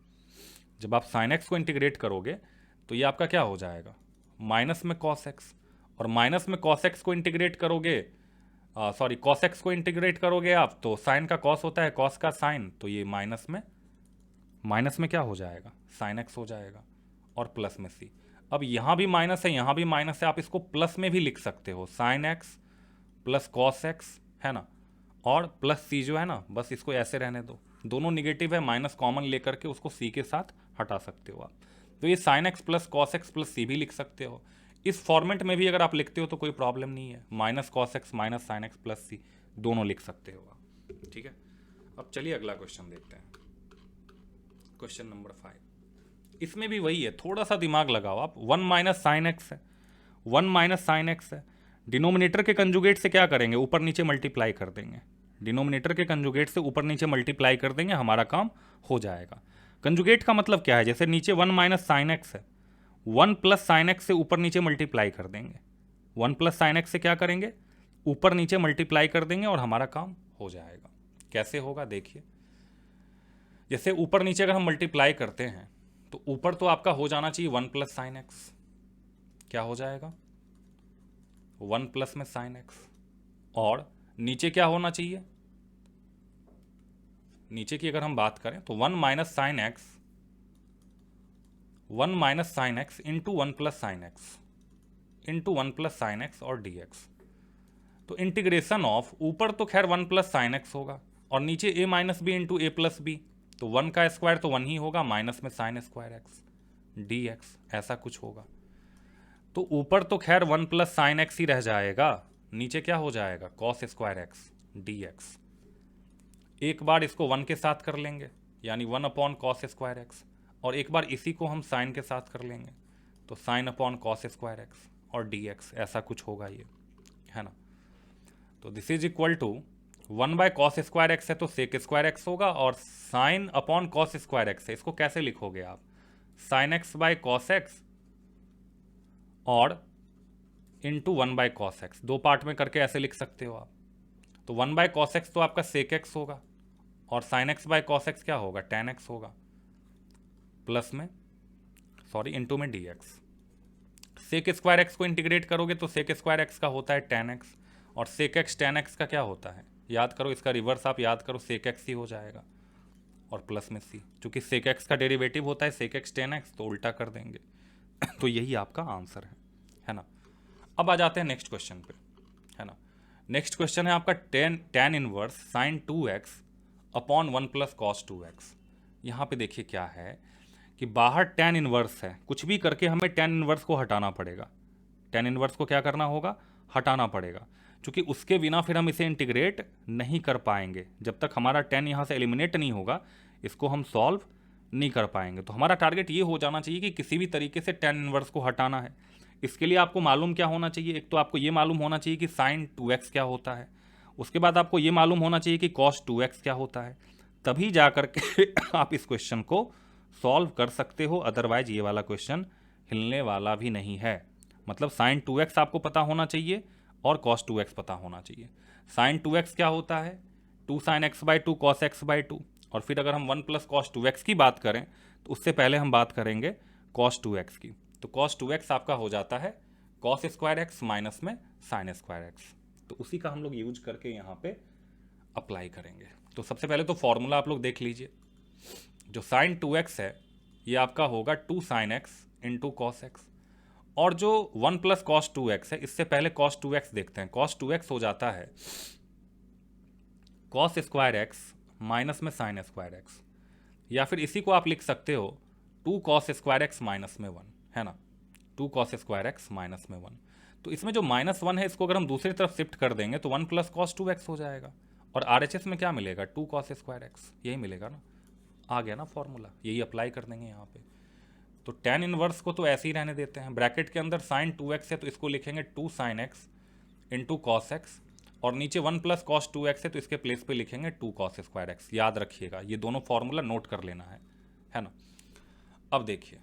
जब आप साइन एक्स को इंटीग्रेट करोगे तो ये आपका क्या हो जाएगा, माइनस में कॉस एक्स, और माइनस में कॉस एक्स को इंटीग्रेट करोगे, सॉरी कॉस एक्स को इंटीग्रेट करोगे आप तो साइन का कॉस होता है, कॉस का साइन, तो ये माइनस में क्या हो जाएगा, साइन एक्स हो जाएगा, और प्लस में सी। अब यहाँ भी माइनस है, यहाँ भी माइनस है, आप इसको प्लस में भी लिख सकते हो, sign x plus cos x, है ना, और प्लस सी जो है ना, बस इसको ऐसे रहने दो, दोनों निगेटिव है, माइनस कॉमन लेकर के उसको सी के साथ हटा सकते हो आप। तो ये sine x plus cos x plus C भी लिख सकते हो। इस फॉर्मेट में भी अगर आप लिखते हो तो कोई प्रॉब्लम नहीं है, minus cos x minus sine x plus C दोनों लिख सकते हो आप, ठीक है। अब चलिए अगला क्वेश्चन देखते हैं, क्वेश्चन नंबर 5। इसमें भी वही है, थोड़ा सा दिमाग लगाओ आप। 1 माइनस साइन एक्स है, 1 माइनस साइन एक्स है, डिनोमिनेटर के कंजुगेट से क्या करेंगे, ऊपर नीचे मल्टीप्लाई कर देंगे, डिनोमिनेटर के कंजुगेट से ऊपर नीचे मल्टीप्लाई कर देंगे, हमारा काम हो जाएगा। कंजुगेट का मतलब क्या है, जैसे नीचे 1 माइनस साइन एक्स है, 1 प्लस साइन एक्स से ऊपर नीचे मल्टीप्लाई कर देंगे, 1 प्लस साइन एक्स से क्या करेंगे, ऊपर नीचे मल्टीप्लाई कर देंगे और हमारा काम हो जाएगा। कैसे होगा देखिए, जैसे ऊपर नीचे अगर हम मल्टीप्लाई करते हैं तो ऊपर तो आपका हो जाना चाहिए 1 प्लस साइन एक्स, क्या हो जाएगा 1 प्लस में साइन एक्स, और नीचे क्या होना चाहिए, नीचे की अगर हम बात करें तो 1 minus sine x, 1 minus sine x into 1 plus sine x into 1 plus sine x और dx। तो इंटीग्रेशन ऑफ, ऊपर तो खैर 1 प्लस साइन एक्स होगा, और नीचे a minus b into a plus b, तो 1 का स्क्वायर तो 1 ही होगा, माइनस में साइन स्क्वायर एक्स dx, ऐसा कुछ होगा। तो ऊपर तो खैर 1 प्लस साइन एक्स ही रह जाएगा, नीचे क्या हो जाएगा कॉस स्क्वायर एक्स dx। एक बार इसको 1 के साथ कर लेंगे, यानी 1 अपॉन कॉस स्क्वायर एक्स, और एक बार इसी को हम साइन के साथ कर लेंगे, तो sine upon cos square x और dx, ऐसा कुछ होगा ये, है ना। तो this is equal to 1 by cos square x है तो सेक स्क्वायर एक्स होगा, और sine upon cos square x है, इसको कैसे लिखोगे आप, sine x by cos x और इंटू 1 बाय कॉस एक्स, दो पार्ट में करके ऐसे लिख सकते हो आप। तो 1 बाय कॉस एक्स तो आपका सेक एक्स होगा, और sign x by cos x क्या होगा, टेन एक्स होगा, प्लस में सॉरी इंटू में dx। सेक स्क्वायर एक्स को इंटीग्रेट करोगे तो सेक स्क्वायर एक्स का होता है टेन एक्स, और सेक एक्स टेन एक्स का क्या होता है, याद करो, इसका रिवर्स आप याद करो, सेक एक्स ही हो जाएगा, और प्लस में सी, क्योंकि सेक एक्स का डेरिवेटिव होता है सेक एक्स टेन एक्स, तो उल्टा कर देंगे तो यही आपका आंसर है ना। अब आ जाते हैं नेक्स्ट क्वेश्चन पे, है ना। नेक्स्ट क्वेश्चन है आपका tan inverse sine 2x upon 1 plus cos 2x। यहाँ पे देखिए क्या है कि बाहर टेन इनवर्स है, कुछ भी करके हमें टेन इनवर्स को हटाना पड़ेगा, टेन इनवर्स को क्या करना होगा, हटाना पड़ेगा, क्योंकि उसके बिना फिर हम इसे इंटीग्रेट नहीं कर पाएंगे। जब तक हमारा टेन यहाँ से एलिमिनेट नहीं होगा, इसको हम सॉल्व नहीं कर पाएंगे। तो हमारा टारगेट ये हो जाना चाहिए कि किसी भी तरीके से tan इनवर्स को हटाना है। इसके लिए आपको मालूम क्या होना चाहिए, एक तो आपको ये मालूम होना चाहिए कि sin 2x क्या होता है, उसके बाद आपको ये मालूम होना चाहिए कि cos 2x क्या होता है, तभी जा करके आप इस क्वेश्चन को सॉल्व कर सकते हो। अदरवाइज ये वाला क्वेश्चन हिलने वाला भी नहीं है। मतलब sin 2x आपको पता होना चाहिए और cos 2x पता होना चाहिए। sin 2x क्या होता है, 2 sin x/2 cos x/2। और फिर अगर हम 1 + cos 2x की बात करें तो उससे पहले हम बात करेंगे cos 2x की। तो cos 2x आपका हो जाता है cos स्क्वायर एक्स माइनस में sin स्क्वायर एक्स। तो उसी का हम लोग यूज करके यहाँ पे अप्लाई करेंगे। तो सबसे पहले तो फॉर्मूला आप लोग देख लीजिए। जो sin 2x है ये आपका होगा 2 sin x into cos x, और जो 1 + cos 2x है इससे पहले cos 2x देखते हैं। cos 2x हो जाता है cos स्क्वायर एक्स माइनस में sin स्क्वायर एक्स, या फिर इसी को आप लिख सकते हो 2 cos स्क्वायर एक्स माइनस में 1, है ना, 2 cos स्क्वायर एक्स माइनस में 1। तो इसमें जो -1 है इसको अगर हम दूसरी तरफ शिफ्ट कर देंगे तो 1 + cos 2x हो जाएगा, और RHS में क्या मिलेगा, 2 cos स्क्वायर एक्स, यही मिलेगा ना। आ गया ना फॉर्मूला, यही अप्लाई कर देंगे यहाँ पे। तो tan इनवर्स को तो ऐसे ही रहने देते हैं। ब्रैकेट के अंदर sin 2x है तो इसको लिखेंगे 2 sin x into cos x, और नीचे 1 + cos 2x है तो इसके प्लेस पे लिखेंगे 2 cos स्क्वायर एक्स। याद रखिएगा, ये दोनों फॉर्मूला नोट कर लेना है ना। अब देखिए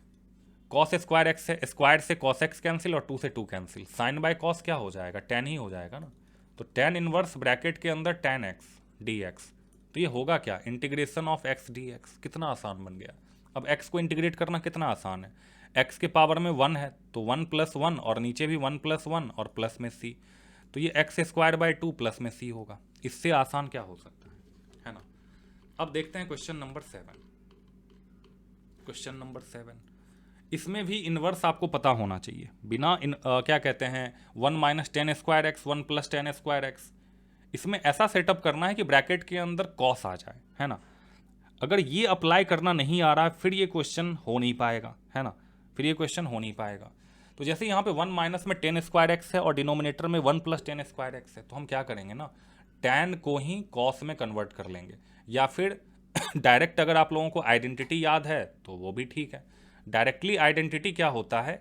cos स्क्वायर एक्स है, स्क्वायर से cos x कैंसिल और 2 से 2 कैंसिल, sin बाय cos क्या हो जाएगा, tan ही हो जाएगा ना। तो tan इनवर्स ब्रैकेट के अंदर tan x dx, तो ये होगा क्या, इंटीग्रेशन ऑफ x dx। कितना आसान बन गया। अब x को इंटीग्रेट करना कितना आसान है, x के पावर में 1 है तो 1 + 1, और नीचे भी 1 + 1 और प्लस में c, तो ये x²/2 प्लस में c होगा। इससे आसान क्या हो सकता है ना। अब देखते हैं क्वेश्चन नंबर 7। क्वेश्चन नंबर 7, इसमें भी इनवर्स आपको पता होना चाहिए। बिना क्या कहते हैं 1 - tan square x 1 + tan square x, इसमें ऐसा सेटअप करना है कि ब्रैकेट के अंदर कॉस आ जाए, है ना। अगर ये अप्लाई करना नहीं आ रहा है फिर ये क्वेश्चन हो नहीं पाएगा, है ना, फिर ये क्वेश्चन हो नहीं पाएगा। तो जैसे यहाँ पे 1 - में tan स्क्वायर एक्स है और डिनोमिनेटर में 1 + tan स्क्वायर एक्स है, तो हम क्या करेंगे ना, tan को ही कॉस में कन्वर्ट कर लेंगे, या फिर डायरेक्ट अगर आप लोगों को आइडेंटिटी याद है तो वो भी ठीक है। डायरेक्टली आइडेंटिटी क्या होता है,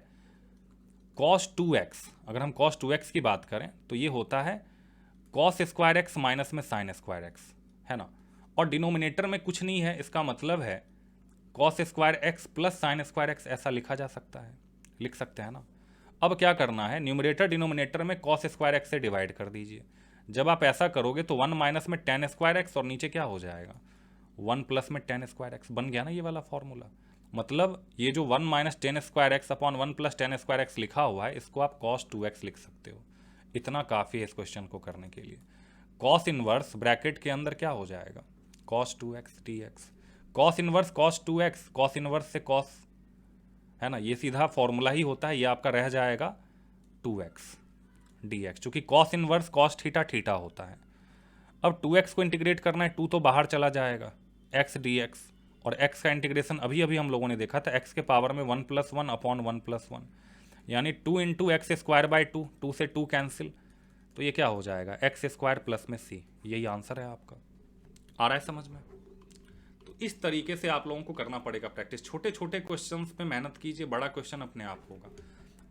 cos 2x, अगर हम cos 2x की बात करें तो ये होता है cos स्क्वायर एक्स माइनस में sin स्क्वायर एक्स, है ना। और डिनोमिनेटर में कुछ नहीं है, इसका मतलब है cos square x plus sin square x, ऐसा लिखा जा सकता है, लिख सकते हैं ना। अब क्या करना है, न्यूमरेटर डिनोमिनेटर में cos स्क्वायर एक्स से डिवाइड कर दीजिए। जब आप ऐसा करोगे तो 1 - में tan स्क्वायर एक्स और नीचे क्या हो जाएगा, 1 + में tan स्क्वायर एक्स। बन गया ना ये वाला फॉर्मूला। मतलब ये जो 1 - tan square x upon 1 + tan square x लिखा हुआ है, इसको आप cos 2x लिख सकते हो। इतना काफ़ी है इस क्वेश्चन को करने के लिए। cos इनवर्स ब्रैकेट के अंदर क्या हो जाएगा, cos 2x dx, cos inverse cos 2x, cos inverse से cos, है ना, ये सीधा फॉर्मूला ही होता है। ये आपका रह जाएगा 2x dx, चूंकि cos इनवर्स cos थीटा होता है। अब 2x को इंटीग्रेट करना है, 2 तो बाहर चला जाएगा, x dx, और x का इंटीग्रेशन अभी अभी हम लोगों ने देखा था, x के पावर में 1 + 1 अपॉन 1 + 1, यानी 2 × x² 2 से 2 कैंसिल, तो ये क्या हो जाएगा, x² प्लस में c। यही आंसर है आपका। आ रहा है समझ में। तो इस तरीके से आप लोगों को करना पड़ेगा प्रैक्टिस। छोटे छोटे क्वेश्चंस पे मेहनत कीजिए, बड़ा क्वेश्चन अपने आप होगा।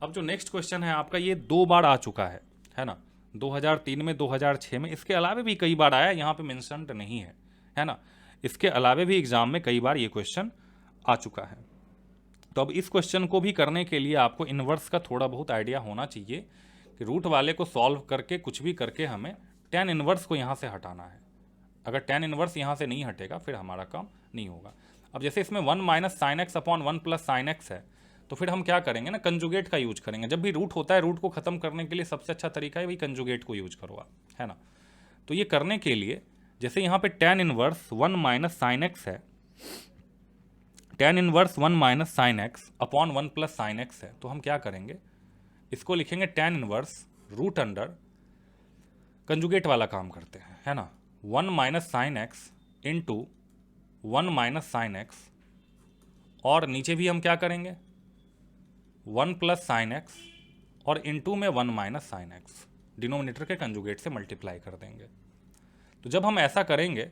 अब जो नेक्स्ट क्वेश्चन है आपका, ये 2 बार आ चुका है ना, 2003 में, 2006 में, इसके अलावा भी कई बार आया, यहाँ पे मेंशन नहीं है ना। इसके अलावा भी एग्जाम में कई बार ये क्वेश्चन आ चुका है। तो अब इस क्वेश्चन को भी करने के लिए आपको इनवर्स का थोड़ा बहुत आइडिया होना चाहिए कि रूट वाले को सॉल्व करके कुछ भी करके हमें tan इनवर्स को यहाँ से हटाना है। अगर tan इनवर्स यहाँ से नहीं हटेगा फिर हमारा काम नहीं होगा। अब जैसे इसमें 1 - sin x upon 1 + sin x है, तो फिर हम क्या करेंगे ना, कंजुगेट का यूज करेंगे। जब भी रूट होता है, रूट को खत्म करने के लिए सबसे अच्छा तरीका है भाई कंजुगेट को यूज करो आप, है ना। तो ये करने के लिए जैसे यहाँ पे tan इनवर्स 1 - sin x है, tan inverse 1 - sin x upon 1 + sin x है, तो हम क्या करेंगे, इसको लिखेंगे tan inverse root under, conjugate वाला काम करते हैं, है ना, 1 - sin x into 1 - sin x, और नीचे भी हम क्या करेंगे 1 + sin x, और इंटू में 1 - sin x, डिनोमिनेटर के कंजुगेट से मल्टीप्लाई कर देंगे। तो जब हम ऐसा करेंगे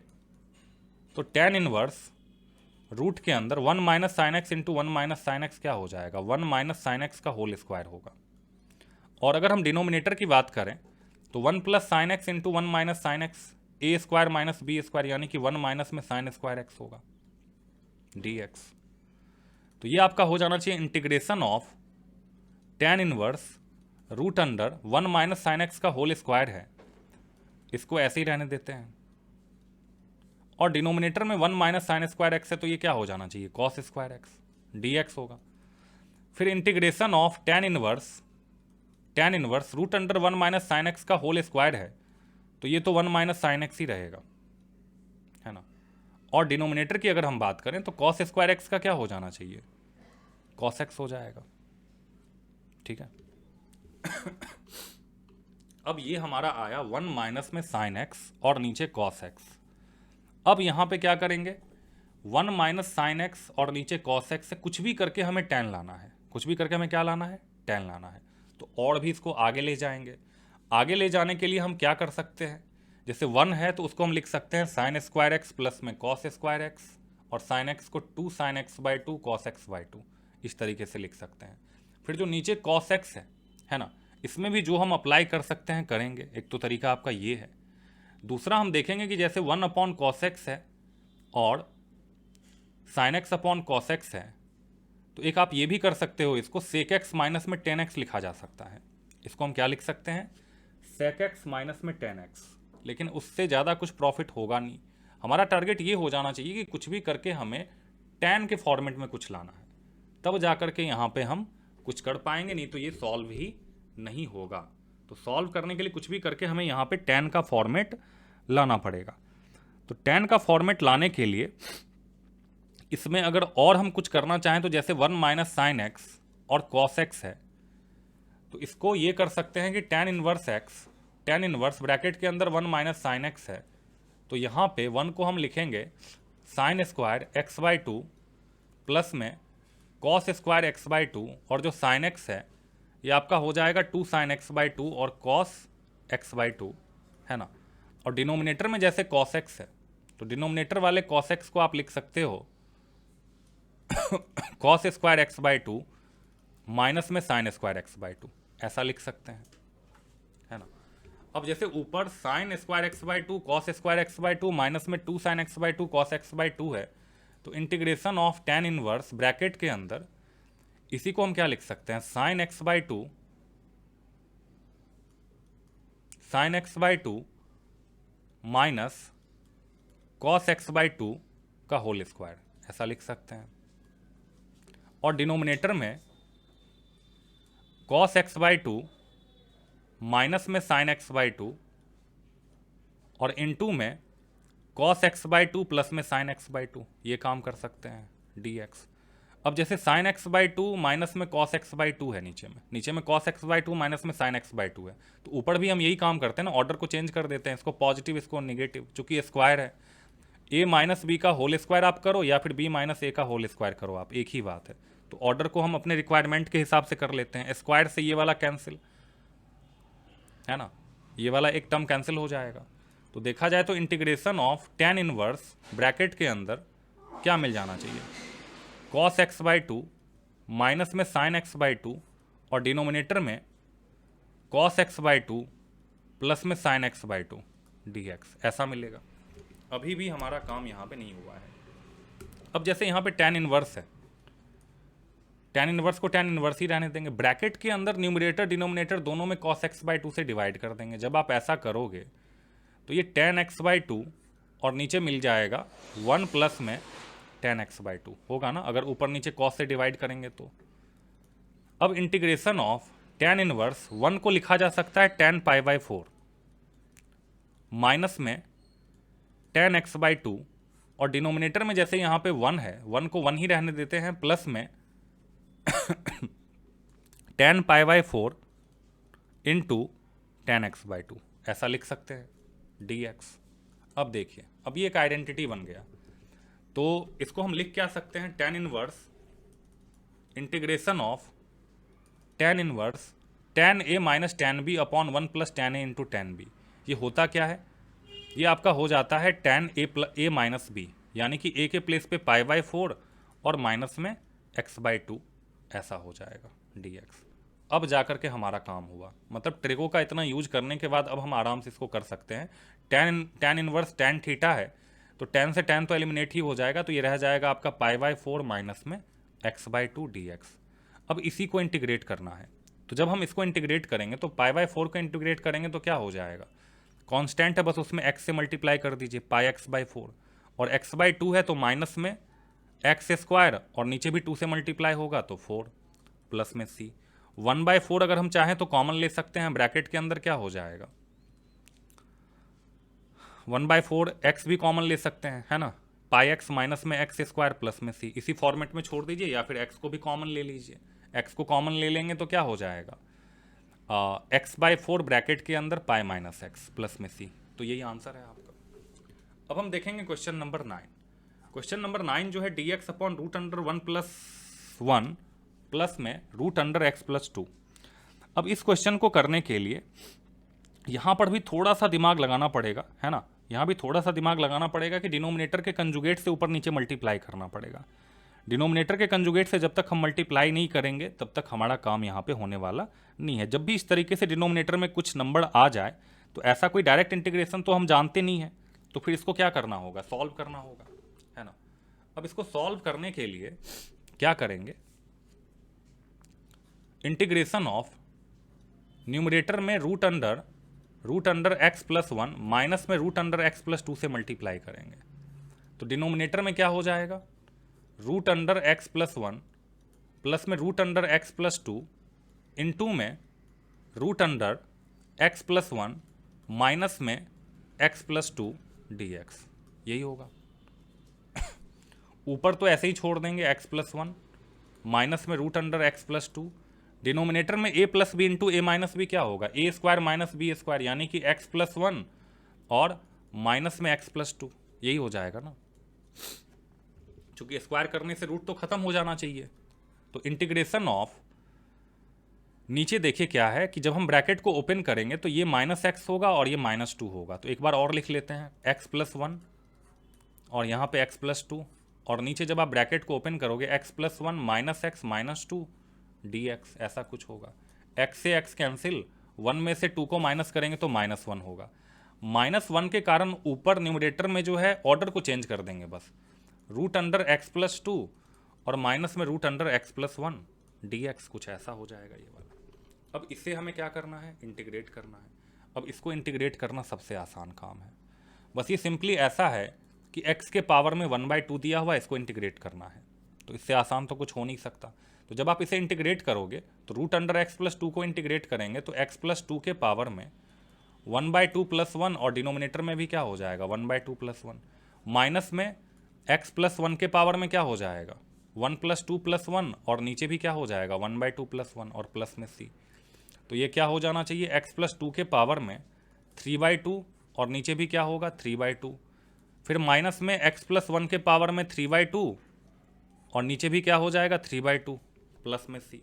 तो tan इनवर्स रूट के अंदर 1 minus sine x into 1 minus sine x क्या हो जाएगा, 1 माइनस साइन एक्स का होल स्क्वायर होगा। और अगर हम डिनोमिनेटर की बात करें तो 1 plus sine x into 1 minus sine x A square minus B square, यानी कि 1 माइनस में साइन स्क्वायर एक्स होगा डी एक्स। तो ये आपका हो जाना चाहिए integration of tan inverse root under 1 minus sine x का होल स्क्वायर है, इसको ऐसे ही रहने देते हैं। और डिनोमिनेटर में 1 माइनस साइन स्क्वायर एक्स है तो ये क्या हो जाना चाहिए, cos square x d x होगा। फिर integration of tan inverse root under 1 minus sine x का होल स्क्वायर है, तो ये तो 1 माइनस साइन एक्स ही रहेगा, है ना। और डिनोमिनेटर की अगर हम बात करें तो कॉस स्क्वायर एक्स का क्या हो जाना चाहिए, कॉस एक्स हो जाएगा, ठीक है। अब ये हमारा आया 1 माइनस में साइन एक्स और नीचे कॉस एक्स। अब यहाँ पे क्या करेंगे, 1 माइनस साइन एक्स और नीचे कॉस एक्स से कुछ भी करके हमें tan लाना है, कुछ भी करके हमें क्या लाना है, tan लाना है। तो और भी इसको आगे ले जाएंगे। आगे ले जाने के लिए हम क्या कर सकते हैं, जैसे 1 है तो उसको हम लिख सकते हैं साइन स्क्वायर एक्स प्लस में कॉस स्क्वायर एक्स, और साइन एक्स को 2 sine x by 2 cos x by 2 इस तरीके से लिख सकते हैं। फिर जो नीचे कॉस एक्स है ना, इसमें भी जो हम अप्लाई कर सकते हैं करेंगे। एक तो तरीका आपका ये है। दूसरा हम देखेंगे कि जैसे 1 अपॉन कॉस एक्स है और sine x upon cos x है, तो एक आप ये भी कर सकते हो, इसको सेक एक्स माइनस में टेन एक्स लिखा जा सकता है। इसको हम क्या लिख सकते हैं, सेक एक्स माइनस में टेन एक्स। लेकिन उससे ज़्यादा कुछ प्रॉफिट होगा नहीं। हमारा टारगेट ये हो जाना चाहिए कि कुछ भी करके हमें टैन के फॉर्मेट में कुछ लाना है, तब जा कर के यहाँ पे हम कुछ कर पाएंगे, नहीं तो ये सॉल्व ही नहीं होगा। तो सॉल्व करने के लिए कुछ भी करके हमें यहाँ पे टैन का फॉर्मेट लाना पड़ेगा। तो टैन का फॉर्मेट लाने के लिए इसमें अगर और हम कुछ करना चाहें तो जैसे 1 माइनस साइन एक्स और कॉस एक्स है, तो इसको ये कर सकते हैं कि tan inverse x, tan inverse bracket के अंदर 1 माइनस साइन एक्स है, तो यहाँ पे 1 को हम लिखेंगे sign square x by 2 plus में कॉस स्क्वायर एक्स बाई 2, और जो साइन एक्स है ये आपका हो जाएगा 2 साइन एक्स बाई 2 और कॉस एक्स बाई 2, है ना। और डिनोमिनेटर में जैसे कॉस एक्स है तो डिनोमिनेटर वाले कॉस एक्स को आप लिख सकते हो cos square x by 2 minus में साइन स्क्वायर एक्स बाई 2, ऐसा लिख सकते हैं, है ना। अब जैसे ऊपर sign square x by 2 cos square x by 2 minus में 2 sine x by 2 cos x by 2 है, तो integration of tan inverse bracket के अंदर इसी को हम क्या लिख सकते हैं, sine x by 2 sine x by 2 minus cos x by 2 का होल स्क्वायर, ऐसा लिख सकते हैं। और डिनोमिनेटर में कॉस एक्स बाई 2 माइनस में साइन एक्स बाई 2 और इनटू में कॉस एक्स बाई 2 प्लस में साइन एक्स बाई 2, ये काम कर सकते हैं डी एक्स। अब जैसे साइन एक्स बाई 2 माइनस में कॉस एक्स बाई 2 है, नीचे में कॉस एक्स बाई 2 माइनस में साइन एक्स बाई 2 है, तो ऊपर भी हम यही काम करते हैं ना, ऑर्डर को चेंज कर देते हैं, इसको पॉजिटिव इसको नेगेटिव, चूंकि स्क्वायर है। ए माइनस बी का होल स्क्वायर आप करो या फिर बी माइनस ए का होल स्क्वायर करो आप, एक ही बात है। तो ऑर्डर को हम अपने रिक्वायरमेंट के हिसाब से कर लेते हैं। स्क्वायर से ये वाला कैंसिल, है ना, ये वाला एक टर्म कैंसिल हो जाएगा। तो देखा जाए तो integration of tan inverse bracket के अंदर क्या मिल जाना चाहिए, कॉस एक्स बाई 2 माइनस में साइन एक्स बाई 2 और डिनोमिनेटर में कॉस एक्स बाई 2 प्लस में sine x by 2 D x, ऐसा मिलेगा। अभी भी हमारा काम यहाँ पे नहीं हुआ है। अब जैसे यहाँ पे टैन इनवर्स है, टैन इनवर्स को टैन इनवर्स ही रहने देंगे, ब्रैकेट के अंदर न्यूमरेटर डिनोमिनेटर दोनों में कॉस एक्स बाई 2 से डिवाइड कर देंगे। जब आप ऐसा करोगे तो ये टैन एक्स बाई 2 और नीचे मिल जाएगा 1 प्लस में टैन एक्स बाई 2 होगा ना, अगर ऊपर नीचे कॉस से डिवाइड करेंगे तो। अब इंटीग्रेशन ऑफ टैन इनवर्स 1 को लिखा जा सकता है टैन पाई बाई 4 माइनस में टैन एक्स बाई 2, और डिनोमिनेटर में जैसे यहाँ पे 1 है, 1 को 1 ही रहने देते हैं, प्लस में tan pi by 4 into tan x by 2, ऐसा लिख सकते हैं डी एक्स। अब देखिए, अब ये एक आइडेंटिटी बन गया, तो इसको हम लिख क्या सकते हैं, tan inverse integration of tan inverse tan a minus tan b upon 1 plus tan a into tan b. ये होता क्या है, ये आपका हो जाता है टैन ए माइनस बी, यानी कि a के प्लेस पे π/4 और माइनस में x/2 ऐसा हो जाएगा dx। अब जाकर के हमारा काम हुआ, मतलब ट्रिको का इतना यूज करने के बाद अब हम आराम से इसको कर सकते हैं। tan इनवर्स tan थीटा है, तो tan से tan तो एलिमिनेट ही हो जाएगा, तो ये रह जाएगा आपका π/4 माइनस में x/2 dx। अब इसी को इंटीग्रेट करना है, तो जब हम इसको इंटीग्रेट करेंगे तो π/4 को इंटीग्रेट करेंगे तो क्या हो जाएगा, कांस्टेंट है बस उसमें x से मल्टीप्लाई कर दीजिए, πx/4, और x/2 है तो माइनस में x² और नीचे भी 2 से मल्टीप्लाई होगा तो 4 प्लस में c। 1/4 अगर हम चाहें तो कॉमन ले सकते हैं, ब्रैकेट के अंदर क्या हो जाएगा 1/4, x भी कॉमन ले सकते हैं, है ना, πx माइनस में x² प्लस में c। इसी फॉर्मेट में छोड़ दीजिए, या फिर x को भी कॉमन ले लीजिए। x को कॉमन ले लेंगे तो क्या हो जाएगा x/4 ब्रैकेट के अंदर पाई माइनस एक्स प्लस में c। तो यही आंसर है आपका। अब हम देखेंगे क्वेश्चन नंबर 9। क्वेश्चन नंबर 9 जो है dx upon root under 1+1 plus में रूट अंडर x प्लस 2। अब इस क्वेश्चन को करने के लिए यहाँ पर भी थोड़ा सा दिमाग लगाना पड़ेगा, है ना, यहाँ भी थोड़ा सा दिमाग लगाना पड़ेगा कि डिनोमिनेटर के कंजुगेट से ऊपर नीचे मल्टीप्लाई करना पड़ेगा। डिनोमिनेटर के कंजुगेट से जब तक हम मल्टीप्लाई नहीं करेंगे तब तक हमारा काम यहाँ पे होने वाला नहीं है। जब भी इस तरीके से डिनोमिनेटर में कुछ नंबर आ जाए तो ऐसा कोई डायरेक्ट इंटीग्रेशन तो हम जानते नहीं है, तो फिर इसको क्या करना होगा, सॉल्व करना होगा, है ना। अब इसको सॉल्व करने के लिए क्या करेंगे, इंटीग्रेशन ऑफ न्यूमरेटर में root under x plus 1 minus में रूट अंडर x प्लस 2 से मल्टीप्लाई करेंगे। तो डिनोमिनेटर में क्या हो जाएगा, root under x plus 1 plus में root under x plus 2 into में root under x plus 1 minus में x प्लस 2 dx, यही होगा। ऊपर तो ऐसे ही छोड़ देंगे x प्लस 1 माइनस में root under x plus 2, denominator में a plus b into a minus b क्या होगा, a² माइनस b², यानी कि x प्लस 1 और माइनस में x प्लस 2, यही हो जाएगा ना, चूंकि स्क्वायर करने से रूट तो खत्म हो जाना चाहिए। तो इंटीग्रेशन ऑफ, नीचे देखिए क्या है कि जब हम ब्रैकेट को ओपन करेंगे तो ये माइनस एक्स होगा और ये माइनस 2 होगा। तो एक बार और लिख लेते हैं, x प्लस 1 और यहाँ पे x प्लस 2, और नीचे जब आप ब्रैकेट को ओपन करोगे x plus 1 minus x minus 2 dx, ऐसा कुछ होगा। x से x कैंसिल, 1 में से 2 को माइनस करेंगे तो -1 होगा। -1 के कारण ऊपर न्यूमरेटर में जो है ऑर्डर को चेंज कर देंगे बस, रूट अंडर x प्लस 2 और माइनस में root under x plus 1 dx, कुछ ऐसा हो जाएगा ये वाला। अब इससे हमें क्या करना है, इंटीग्रेट करना है। अब इसको इंटीग्रेट करना सबसे आसान काम है, बस ये सिंपली ऐसा है कि x के पावर में 1/2 दिया हुआ, इसको इंटीग्रेट करना है। तो इससे आसान तो कुछ हो नहीं सकता। तो जब आप इसे इंटीग्रेट करोगे तो रूट अंडर x प्लस 2 को इंटीग्रेट करेंगे तो x प्लस 2 के पावर में 1/2 प्लस 1, और डिनोमिनेटर में भी क्या हो जाएगा 1/2 प्लस 1, माइनस में x प्लस 1 के पावर में क्या हो जाएगा 1 प्लस 2 प्लस 1, और नीचे भी क्या हो जाएगा 1/2 प्लस 1 और प्लस में c। तो ये क्या हो जाना चाहिए, x प्लस 2 के पावर में 3/2 और नीचे भी क्या होगा 3/2, फिर माइनस में x प्लस 1 के पावर में 3/2 और नीचे भी क्या हो जाएगा 3/2 प्लस में c।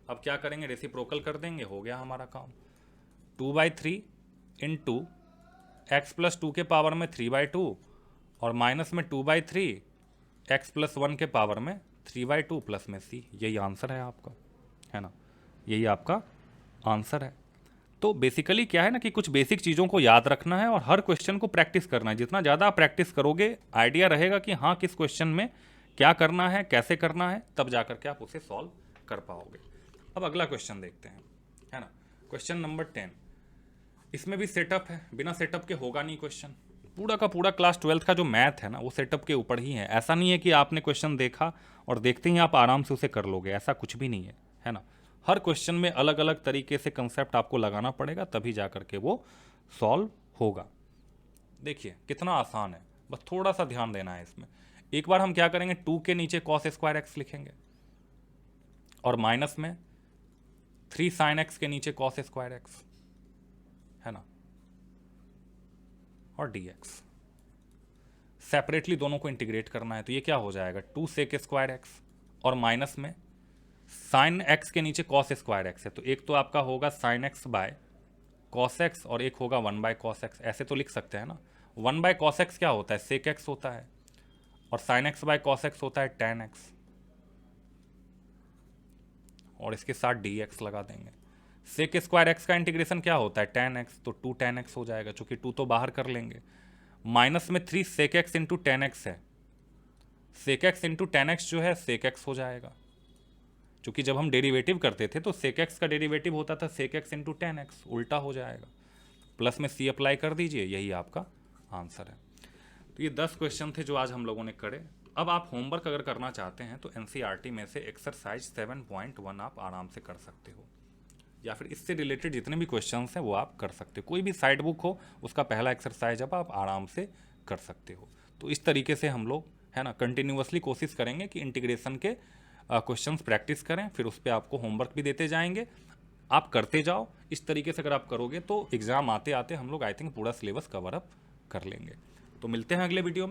अब क्या करेंगे, रेसिप्रोकल कर देंगे, हो गया हमारा काम। 2/3 इंटू एक्स प्लस 2 के पावर में 3/2 और माइनस में 2/3 x प्लस 1 के पावर में 3/2 प्लस में c, यही आंसर है आपका, है ना, यही आपका आंसर है। तो बेसिकली क्या है ना कि कुछ बेसिक चीज़ों को याद रखना है और हर क्वेश्चन को प्रैक्टिस करना है। जितना ज़्यादा आप प्रैक्टिस करोगे आइडिया रहेगा कि हाँ किस क्वेश्चन में क्या करना है, कैसे करना है, तब जा करके आप उसे सॉल्व कर पाओगे। अब अगला क्वेश्चन देखते हैं, है ना, क्वेश्चन नंबर 10। इसमें भी सेटअप है, बिना सेटअप के होगा नहीं क्वेश्चन। पूरा का पूरा क्लास 12th का जो मैथ है ना वो सेटअप के ऊपर ही है। ऐसा नहीं है कि आपने क्वेश्चन देखा और देखते ही आप आराम से उसे कर लोगे, ऐसा कुछ भी नहीं है, है ना। हर क्वेश्चन में अलग अलग तरीके से कंसेप्ट आपको लगाना पड़ेगा, तभी जा करके वो सॉल्व होगा। देखिए कितना आसान है, बस थोड़ा सा ध्यान देना है इसमें। एक बार हम क्या करेंगे, 2 के नीचे cos स्क्वायर x लिखेंगे और माइनस में 3 sin x के नीचे cos स्क्वायर x, है ना, और dx। सेपरेटली दोनों को इंटीग्रेट करना है, तो ये क्या हो जाएगा 2 sec स्क्वायर x और माइनस में sin x के नीचे cos स्क्वायर x है, तो एक तो आपका होगा sin x by cos x और एक होगा 1/cos x, ऐसे तो लिख सकते हैं ना। 1/cos x क्या होता है, sec x होता है, और sign x by cos x होता है टेन एक्स, और इसके साथ डी एक्स लगा देंगे। सेक स्क्वायर एक्स का इंटीग्रेशन क्या होता है टेन एक्स, तो टू टेन एक्स हो जाएगा, चूंकि टू तो बाहर कर लेंगे। माइनस में three sec x into tan x है, sec x into tan x जो है सेक एक्स हो जाएगा, क्योंकि जब हम डेरिवेटिव करते थे तो सेक एक्स का डेरिवेटिव होता था sec x into tan x, उल्टा हो जाएगा। प्लस में सी अप्लाई कर दीजिए, यही आपका आंसर है। तो ये 10 क्वेश्चन थे जो आज हम लोगों ने करे। अब आप होमवर्क अगर करना चाहते हैं तो एनसीईआरटी में से एक्सरसाइज 7.1 आप आराम से कर सकते हो, या फिर इससे रिलेटेड जितने भी क्वेश्चंस हैं वो आप कर सकते हो। कोई भी साइड बुक हो उसका पहला एक्सरसाइज अब आप आराम से कर सकते हो। तो इस तरीके से हम लोग है ना कंटिन्यूअसली कोशिश करेंगे कि इंटीग्रेशन के क्वेश्चंस प्रैक्टिस करें, फिर उस पर आपको होमवर्क भी देते जाएंगे, आप करते जाओ। इस तरीके से अगर आप करोगे तो एग्ज़ाम आते आते हम लोग आई थिंक पूरा सिलेबस कवर अप कर लेंगे। तो मिलते हैं अगले वीडियो में।